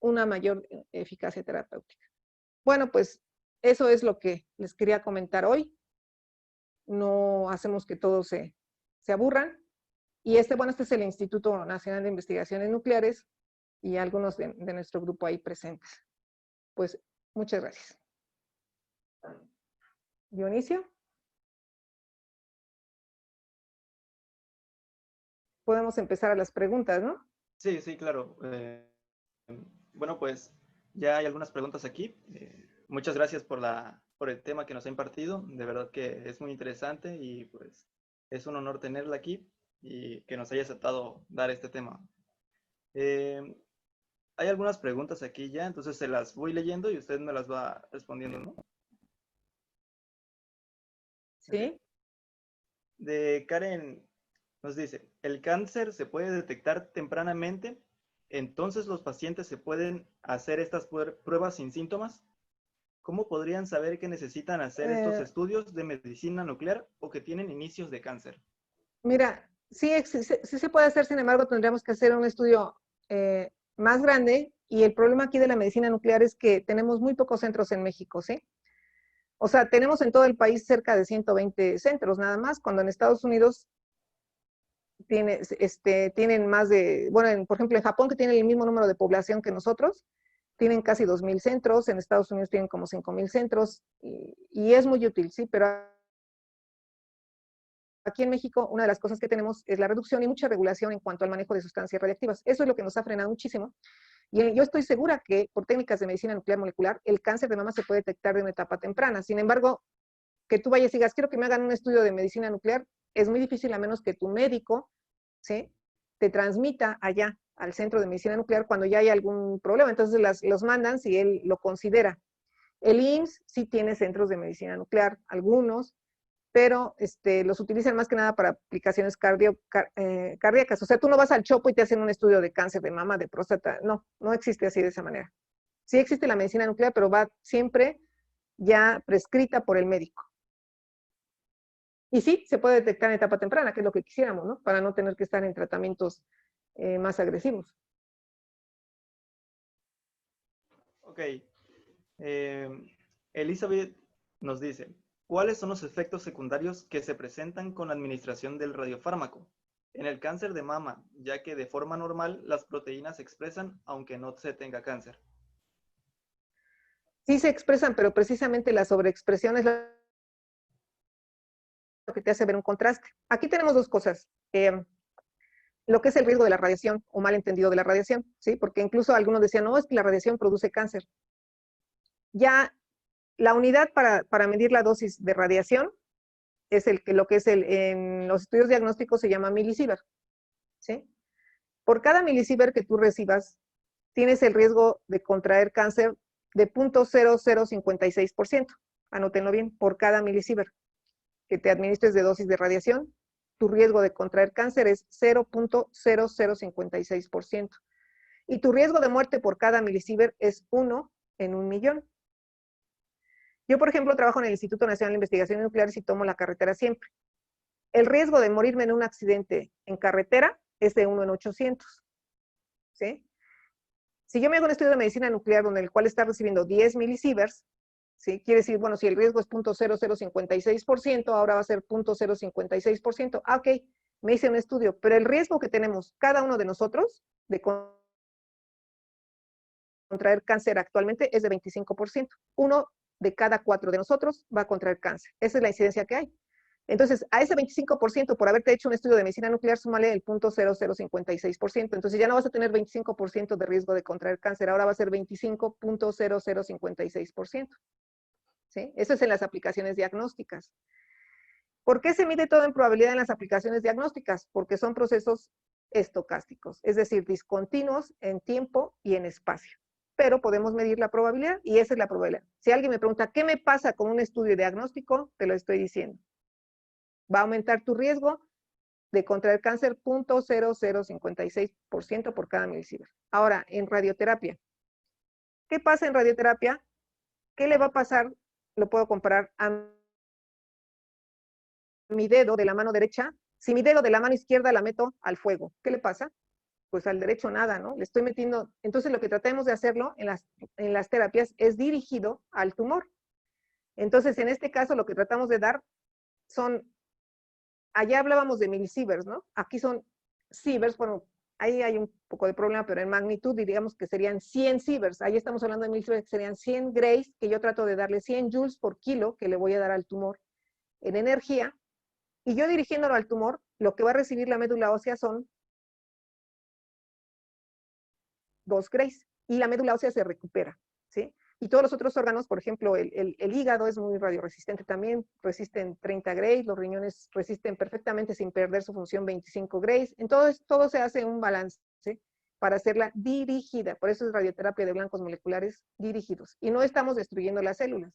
S2: una mayor eficacia terapéutica. Bueno, pues eso es lo que les quería comentar hoy. No hacemos que todos se aburran, Y bueno, este es el Instituto Nacional de Investigaciones Nucleares y algunos de nuestro grupo ahí presentes. Pues, muchas gracias. Dionisio. Podemos empezar a las preguntas, ¿no?
S1: Sí, sí, claro. Bueno, pues ya hay algunas preguntas aquí. Muchas gracias por el tema que nos ha impartido. De verdad que es muy interesante y pues es un honor tenerla aquí y que nos haya aceptado dar este tema. Hay algunas preguntas aquí ya, entonces se las voy leyendo y usted me las va respondiendo, ¿no?
S2: Sí.
S1: Okay. De Karen nos dice, ¿el cáncer se puede detectar tempranamente? Entonces los pacientes se pueden hacer estas pruebas sin síntomas. ¿Cómo podrían saber que necesitan hacer estos estudios de medicina nuclear o que tienen inicios de cáncer?
S2: Mira, sí, sí se puede hacer, sin embargo, tendríamos que hacer un estudio más grande, y el problema aquí de la medicina nuclear es que tenemos muy pocos centros en México, ¿sí? O sea, tenemos en todo el país cerca de 120 centros nada más, cuando en Estados Unidos tienen más de, bueno, por ejemplo, en Japón, que tiene el mismo número de población que nosotros, tienen casi 2,000 centros, en Estados Unidos tienen como 5,000 centros, y es muy útil, ¿sí? Pero aquí en México, una de las cosas que tenemos es la reducción y mucha regulación en cuanto al manejo de sustancias radiactivas. Eso es lo que nos ha frenado muchísimo. Y yo estoy segura que por técnicas de medicina nuclear molecular, el cáncer de mama se puede detectar de una etapa temprana. Sin embargo, que tú vayas y digas, quiero que me hagan un estudio de medicina nuclear, es muy difícil, a menos que tu médico, ¿sí?, te transmita allá al centro de medicina nuclear cuando ya hay algún problema. Entonces los mandan si él lo considera. El IMSS sí tiene centros de medicina nuclear, algunos, pero los utilizan más que nada para aplicaciones cardíacas. O sea, tú no vas al Chopo y te hacen un estudio de cáncer de mama, de próstata. No, no existe así de esa manera. Sí existe la medicina nuclear, pero va siempre ya prescrita por el médico. Y sí, se puede detectar en etapa temprana, que es lo que quisiéramos, ¿no? Para no tener que estar en tratamientos más agresivos.
S1: Ok. Elizabeth nos dice, ¿cuáles son los efectos secundarios que se presentan con la administración del radiofármaco en el cáncer de mama, ya que de forma normal las proteínas se expresan aunque no se tenga cáncer?
S2: Sí se expresan, pero precisamente la sobreexpresión es lo que te hace ver un contraste. Aquí tenemos dos cosas. Lo que es el riesgo de la radiación, o mal entendido de la radiación, ¿sí? Porque incluso algunos decían, no, es que la radiación produce cáncer. Ya la unidad para medir la dosis de radiación es lo que es en los estudios diagnósticos se llama milisievert, ¿sí? Por cada milisievert que tú recibas, tienes el riesgo de contraer cáncer de 0.0056%. Anótenlo bien, por cada milisievert que te administres de dosis de radiación, tu riesgo de contraer cáncer es 0.0056%. Y tu riesgo de muerte por cada milisievert es 1 en 1,000,000. Yo, por ejemplo, trabajo en el Instituto Nacional de Investigaciones Nucleares y tomo la carretera siempre. El riesgo de morirme en un accidente en carretera es de 1 en 800. ¿Sí? Si yo me hago un estudio de medicina nuclear donde el cual está recibiendo 10 milisieverts, ¿sí?, quiere decir, bueno, si el riesgo es 0.0056%, ahora va a ser 0.056%. Ah, ok, me hice un estudio, pero el riesgo que tenemos cada uno de nosotros de contraer cáncer actualmente es de 25%. Uno de cada 4 de nosotros va a contraer cáncer. Esa es la incidencia que hay. Entonces, a ese 25%, por haberte hecho un estudio de medicina nuclear, súmale el 0.0056%. Entonces, ya no vas a tener 25% de riesgo de contraer cáncer, ahora va a ser 25.0056%. ¿Sí? Eso es en las aplicaciones diagnósticas. ¿Por qué se mide todo en probabilidad en las aplicaciones diagnósticas? Porque son procesos estocásticos, es decir, discontinuos en tiempo y en espacio. Pero podemos medir la probabilidad y esa es la probabilidad. Si alguien me pregunta, ¿qué me pasa con un estudio diagnóstico? Te lo estoy diciendo. Va a aumentar tu riesgo de contraer cáncer 0.0056% por cada milisievert. Ahora, en radioterapia. ¿Qué pasa en radioterapia? ¿Qué le va a pasar? Lo puedo comparar a mi dedo de la mano derecha. Si mi dedo de la mano izquierda la meto al fuego, ¿qué le pasa? Pues al derecho nada, ¿no? Le estoy metiendo. Entonces lo que tratamos de hacerlo en las terapias es dirigido al tumor. Entonces, en este caso, lo que tratamos de dar son, allá hablábamos de milisieverts, ¿no? Aquí son sieverts, bueno, ahí hay un poco de problema, pero en magnitud diríamos que serían 100 sieverts. Ahí estamos hablando de 1000 sieverts, que serían 100 grays, que yo trato de darle 100 joules por kilo, que le voy a dar al tumor en energía. Y yo dirigiéndolo al tumor, lo que va a recibir la médula ósea son 2 grays. Y la médula ósea se recupera, ¿sí? Y todos los otros órganos, por ejemplo, el hígado es muy radioresistente también, resisten 30 grays, los riñones resisten perfectamente sin perder su función 25 grays. Entonces, todo se hace un balance, ¿sí? Para hacerla dirigida. Por eso es radioterapia de blancos moleculares dirigidos. Y no estamos destruyendo las células.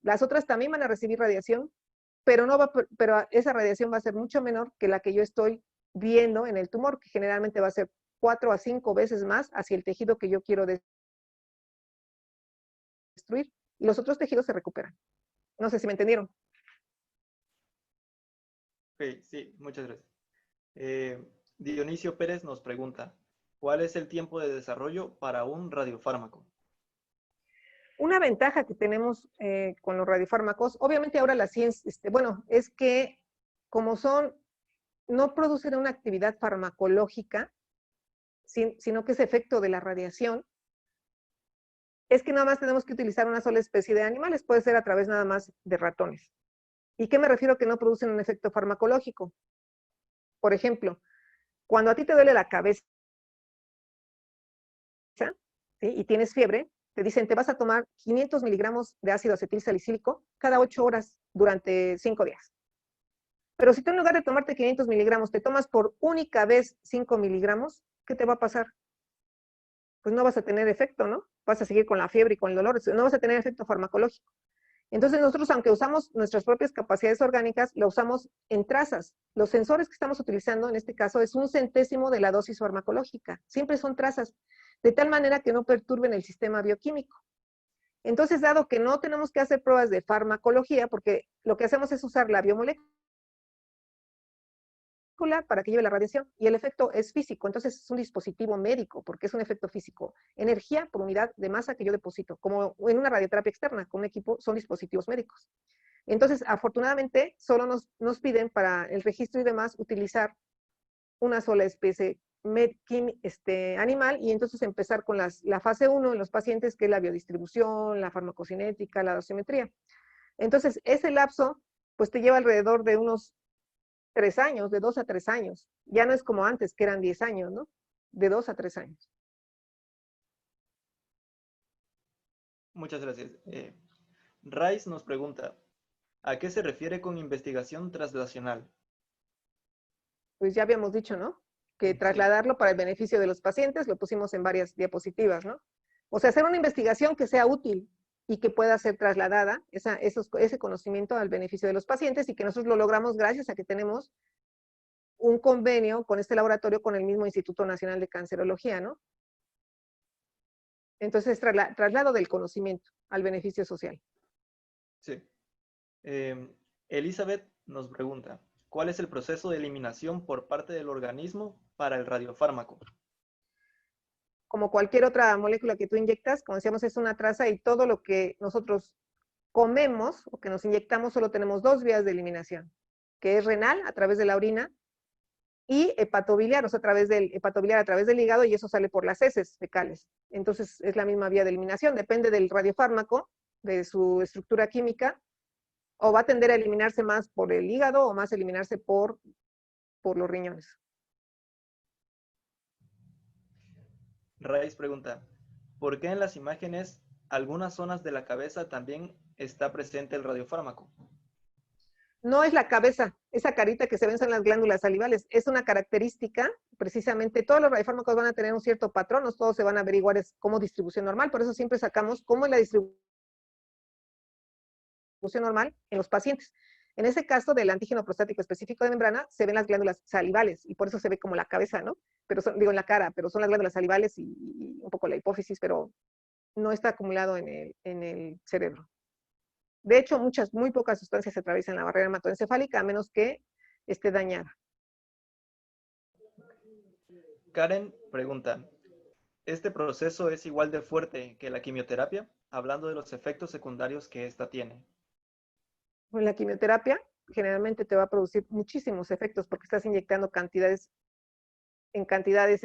S2: Las otras también van a recibir radiación, pero, no va, pero esa radiación va a ser mucho menor que la que yo estoy viendo en el tumor, que generalmente va a ser 4 a 5 veces más hacia el tejido que yo quiero destruir. Y los otros tejidos se recuperan. No sé si me entendieron.
S1: Ok, sí, muchas gracias. Dionisio Pérez nos pregunta, ¿cuál es el tiempo de desarrollo para un radiofármaco?
S2: Una ventaja que tenemos con los radiofármacos, obviamente ahora la ciencia, bueno, es que como son, no producen una actividad farmacológica, sino que es efecto de la radiación, es que nada más tenemos que utilizar una sola especie de animales, puede ser a través nada más de ratones. ¿Y qué me refiero que no producen un efecto farmacológico? Por ejemplo, cuando a ti te duele la cabeza, ¿sí? Y tienes fiebre, te dicen, te vas a tomar 500 miligramos de ácido acetil salicílico cada 8 horas durante 5 días. Pero si tú en lugar de tomarte 500 miligramos, te tomas por única vez 5 miligramos, ¿qué te va a pasar? Pues no vas a tener efecto, ¿no? Vas a seguir con la fiebre y con el dolor, no vas a tener efecto farmacológico. Entonces nosotros, aunque usamos nuestras propias capacidades orgánicas, lo usamos en trazas. Los sensores que estamos utilizando en este caso es 1/100º de la dosis farmacológica. Siempre son trazas, de tal manera que no perturben el sistema bioquímico. Entonces, dado que no tenemos que hacer pruebas de farmacología, porque lo que hacemos es usar la biomolécula para que lleve la radiación y el efecto es físico, entonces es un dispositivo médico porque es un efecto físico. Energía por unidad de masa que yo deposito, como en una radioterapia externa con un equipo, son dispositivos médicos. Entonces, afortunadamente, solo nos piden para el registro y demás utilizar una sola especie animal y entonces empezar con la fase 1 en los pacientes, que es la biodistribución, la farmacocinética, la dosimetría. Entonces, ese lapso, pues te lleva alrededor de unos 3 años, de 2 a 3 años. Ya no es como antes, que eran 10 años, ¿no? De 2 a 3 años.
S1: Muchas gracias. Rice nos pregunta, ¿a qué se refiere con investigación translacional?
S2: Pues ya habíamos dicho, ¿no? Que
S1: Sí,
S2: trasladarlo para el beneficio de los pacientes, lo pusimos en varias diapositivas, ¿no? O sea, hacer una investigación que sea útil y que pueda ser trasladada, ese conocimiento al beneficio de los pacientes y que nosotros lo logramos gracias a que tenemos un convenio con este laboratorio con el mismo Instituto Nacional de Cancerología, ¿no? Entonces, traslado del conocimiento al beneficio social.
S1: sí. Elizabeth nos pregunta, ¿cuál es el proceso de eliminación por parte del organismo para el radiofármaco?
S2: Como cualquier otra molécula que tú inyectas, como decíamos, es una traza y todo lo que nosotros comemos o que nos inyectamos solo tenemos 2 vías de eliminación, que es renal a través de la orina y hepatobiliar, o sea, hepatobiliar a través del hígado y eso sale por las heces fecales. Entonces es la misma vía de eliminación, depende del radiofármaco, de su estructura química, o va a tender a eliminarse más por el hígado o más a eliminarse por los riñones.
S1: Rice pregunta, ¿por qué en las imágenes algunas zonas de la cabeza también está presente el radiofármaco?
S2: No es la cabeza, esa carita que se ven son las glándulas salivales, es una característica, precisamente todos los radiofármacos van a tener un cierto patrón, no todos se van a averiguar como distribución normal, por eso siempre sacamos cómo es la distribución normal en los pacientes. En ese caso del antígeno prostático específico de membrana, se ven las glándulas salivales y por eso se ve como la cabeza, ¿no? Pero digo en la cara, pero son las glándulas salivales y un poco la hipófisis, pero no está acumulado en el cerebro. De hecho, muy pocas sustancias se atraviesan la barrera hematoencefálica a menos que esté dañada.
S1: Karen pregunta, ¿este proceso es igual de fuerte que la quimioterapia? Hablando de los efectos secundarios que ésta tiene.
S2: Pues la quimioterapia generalmente te va a producir muchísimos efectos porque estás inyectando cantidades en cantidades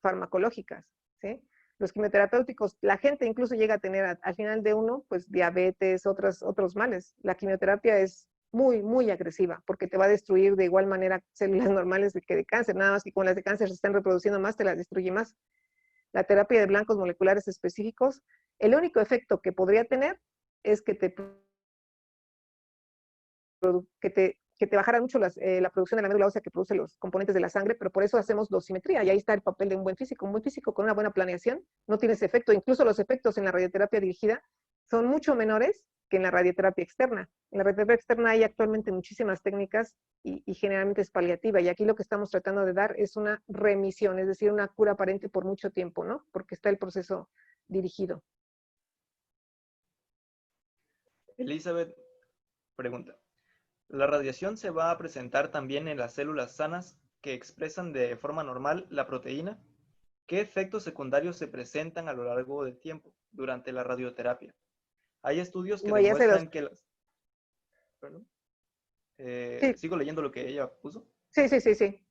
S2: farmacológicas, ¿sí? Los quimioterapéuticos, la gente incluso llega a tener al final de uno, pues diabetes, otros males. La quimioterapia es muy, muy agresiva porque te va a destruir de igual manera células normales que de cáncer, nada más que con las de cáncer se están reproduciendo más, te las destruye más. La terapia de blancos moleculares específicos, el único efecto que podría tener es que te bajara mucho la producción de la médula ósea que produce los componentes de la sangre, pero por eso hacemos dosimetría, y ahí está el papel de un buen físico. Un buen físico con una buena planeación no tiene ese efecto. Incluso los efectos en la radioterapia dirigida son mucho menores que en la radioterapia externa. En la radioterapia externa hay actualmente muchísimas técnicas y generalmente es paliativa, y aquí lo que estamos tratando de dar es una remisión, es decir, una cura aparente por mucho tiempo, ¿no? Porque está el proceso dirigido.
S1: Elizabeth pregunta, ¿la radiación se va a presentar también en las células sanas que expresan de forma normal la proteína? ¿Qué efectos secundarios se presentan a lo largo del tiempo durante la radioterapia? Hay estudios que
S2: Bueno, ya se los...
S1: demuestran que las... Perdón.
S2: Sí,
S1: Sigo leyendo lo que ella puso.
S2: sí.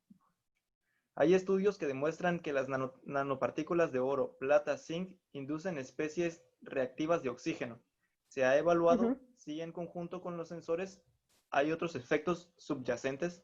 S1: Hay estudios que demuestran que las nanopartículas de oro, plata, zinc inducen especies reactivas de oxígeno. Se ha evaluado si en conjunto con los sensores hay otros efectos subyacentes.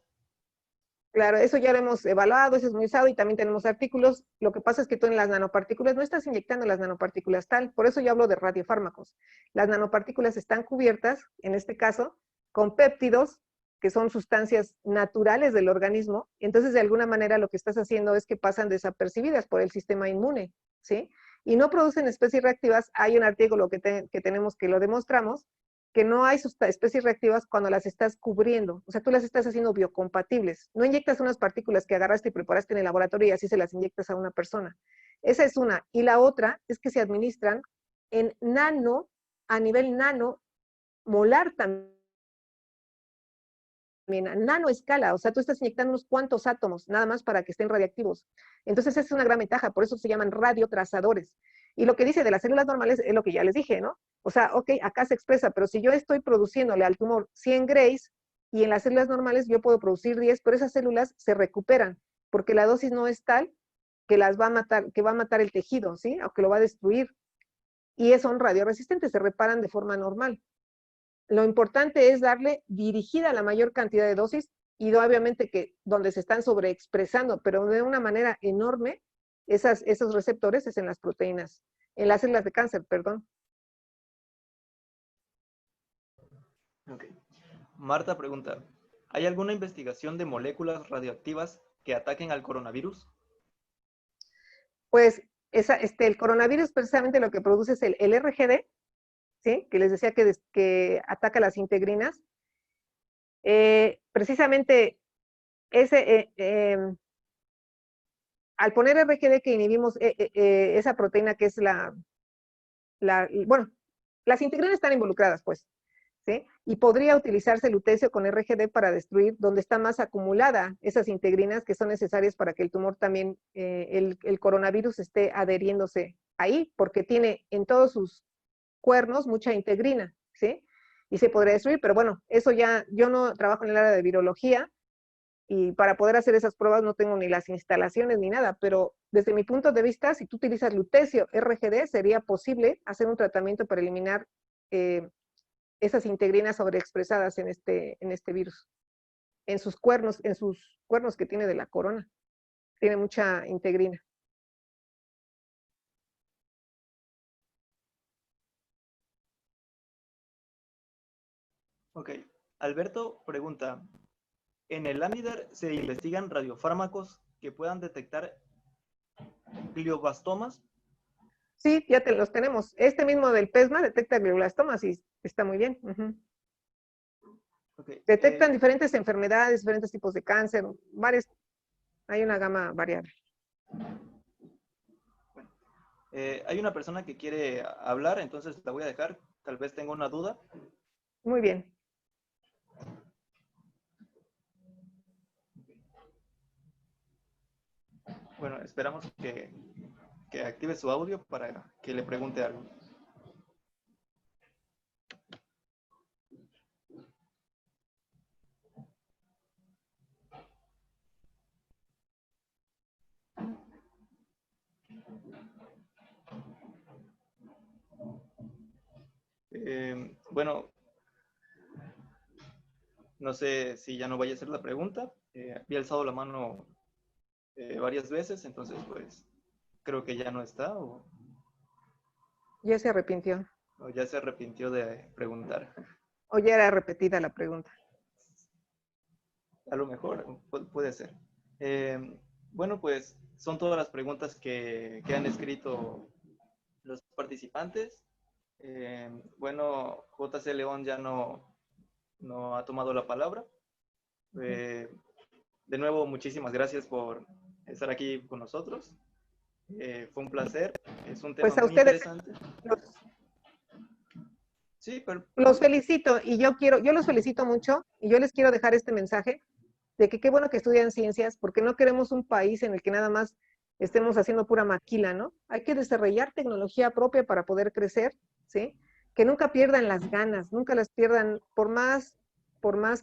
S2: Claro, eso ya lo hemos evaluado, eso es muy usado y también tenemos artículos. Lo que pasa es que tú en las nanopartículas no estás inyectando las nanopartículas tal, por eso yo hablo de radiofármacos. Las nanopartículas están cubiertas, en este caso, con péptidos, que son sustancias naturales del organismo. Entonces, de alguna manera, lo que estás haciendo es que pasan desapercibidas por el sistema inmune, ¿sí? Y no producen especies reactivas. Hay un artículo que tenemos que lo demostramos, que no hay especies reactivas cuando las estás cubriendo. O sea, tú las estás haciendo biocompatibles. No inyectas unas partículas que agarraste y preparaste en el laboratorio y así se las inyectas a una persona. Esa es una. Y la otra es que se administran en nano, a nivel nano, molar también, a nanoescala. O sea, tú estás inyectando unos cuantos átomos, nada más para que estén radiactivos. Entonces, esa es una gran ventaja, por eso se llaman radiotrazadores. Y lo que dice de las células normales es lo que ya les dije, ¿no? O sea, ok, acá se expresa, pero si yo estoy produciéndole al tumor 100 grays y en las células normales yo puedo producir 10, pero esas células se recuperan, porque la dosis no es tal que las va a matar, que va a matar el tejido, ¿sí? O que lo va a destruir. Y son radioresistentes, se reparan de forma normal. Lo importante es darle dirigida la mayor cantidad de dosis y obviamente que donde se están sobreexpresando, pero de una manera enorme, esos receptores es en las proteínas, en las células de cáncer, perdón.
S1: Okay. Marta pregunta, ¿hay alguna investigación de moléculas radioactivas que ataquen al coronavirus?
S2: Pues el coronavirus precisamente lo que produce es el RGD, ¿sí? Que les decía que ataca las integrinas. Precisamente al poner RGD que inhibimos esa proteína que es bueno, las integrinas están involucradas, pues, ¿sí? Y podría utilizarse lutecio con RGD para destruir donde está más acumulada esas integrinas que son necesarias para que el tumor también, el coronavirus esté adheriéndose ahí, porque tiene en todos sus cuernos mucha integrina, ¿sí? Y se podría destruir, pero bueno, eso ya, yo no trabajo en el área de virología, y para poder hacer esas pruebas no tengo ni las instalaciones ni nada, pero desde mi punto de vista, si tú utilizas lutecio RGD, sería posible hacer un tratamiento para eliminar esas integrinas sobreexpresadas en este virus, en sus cuernos que tiene de la corona. Tiene mucha integrina.
S1: Ok. Alberto pregunta, ¿en el AMIDAR se investigan radiofármacos que puedan detectar glioblastomas?
S2: Sí, ya los tenemos. Este mismo del PESMA detecta glioblastomas y está muy bien.
S1: Okay.
S2: Detectan diferentes enfermedades, diferentes tipos de cáncer, hay una gama variable.
S1: Bueno, hay una persona que quiere hablar, entonces la voy a dejar. Tal vez tenga una duda.
S2: Muy bien.
S1: Bueno, esperamos que active su audio para que le pregunte algo. Bueno, no sé si ya no vaya a ser la pregunta. Había alzado la mano varias veces, entonces pues creo que ya no está
S2: Ya se arrepintió.
S1: o ya se arrepintió de preguntar.
S2: O ya era repetida la pregunta.
S1: A lo mejor puede ser. Bueno, pues son todas las preguntas que han escrito los participantes. Bueno, JC León ya no ha tomado la palabra. De nuevo, muchísimas gracias por estar aquí con nosotros. Fue un placer. Es un tema
S2: Pues a
S1: muy
S2: ustedes
S1: interesante.
S2: los,
S1: Sí, pero...
S2: los felicito y yo los felicito mucho y yo les quiero dejar este mensaje de que qué bueno que estudian ciencias porque no queremos un país en el que nada más estemos haciendo pura maquila, ¿no? Hay que desarrollar tecnología propia para poder crecer, ¿sí? Que nunca pierdan las ganas, nunca las pierdan, por más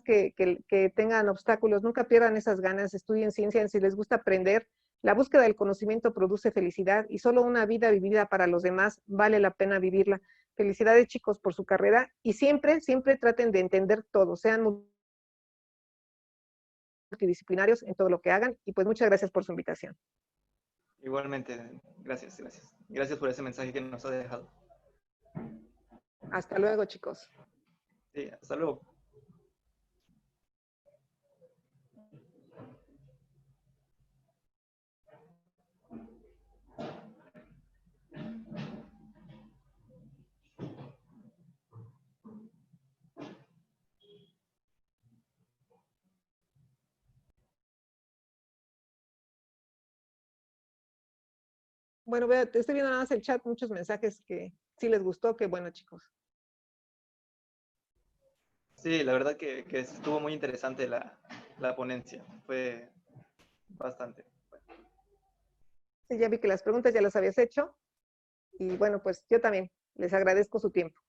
S2: que tengan obstáculos, nunca pierdan esas ganas, estudien ciencias, si les gusta aprender. La búsqueda del conocimiento produce felicidad y solo una vida vivida para los demás vale la pena vivirla. Felicidades, chicos, por su carrera y siempre, siempre traten de entender todo, sean multidisciplinarios en todo lo que hagan y pues muchas gracias por su invitación.
S1: Igualmente, gracias, gracias. Gracias por ese mensaje que nos ha dejado.
S2: Hasta luego, chicos.
S1: Sí, hasta luego.
S2: Bueno, vea, estoy viendo nada más el chat, muchos mensajes que sí les gustó, qué bueno, chicos.
S1: Sí, la verdad que estuvo muy interesante la ponencia. Fue bastante.
S2: Sí, ya vi que las preguntas ya las habías hecho y bueno, pues yo también les agradezco su tiempo.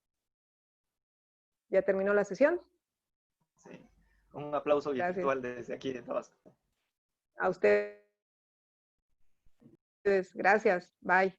S2: ¿Ya terminó la sesión?
S1: Sí. Un aplauso
S2: Gracias.
S1: virtual desde aquí de Tabasco.
S2: A ustedes, gracias. Bye.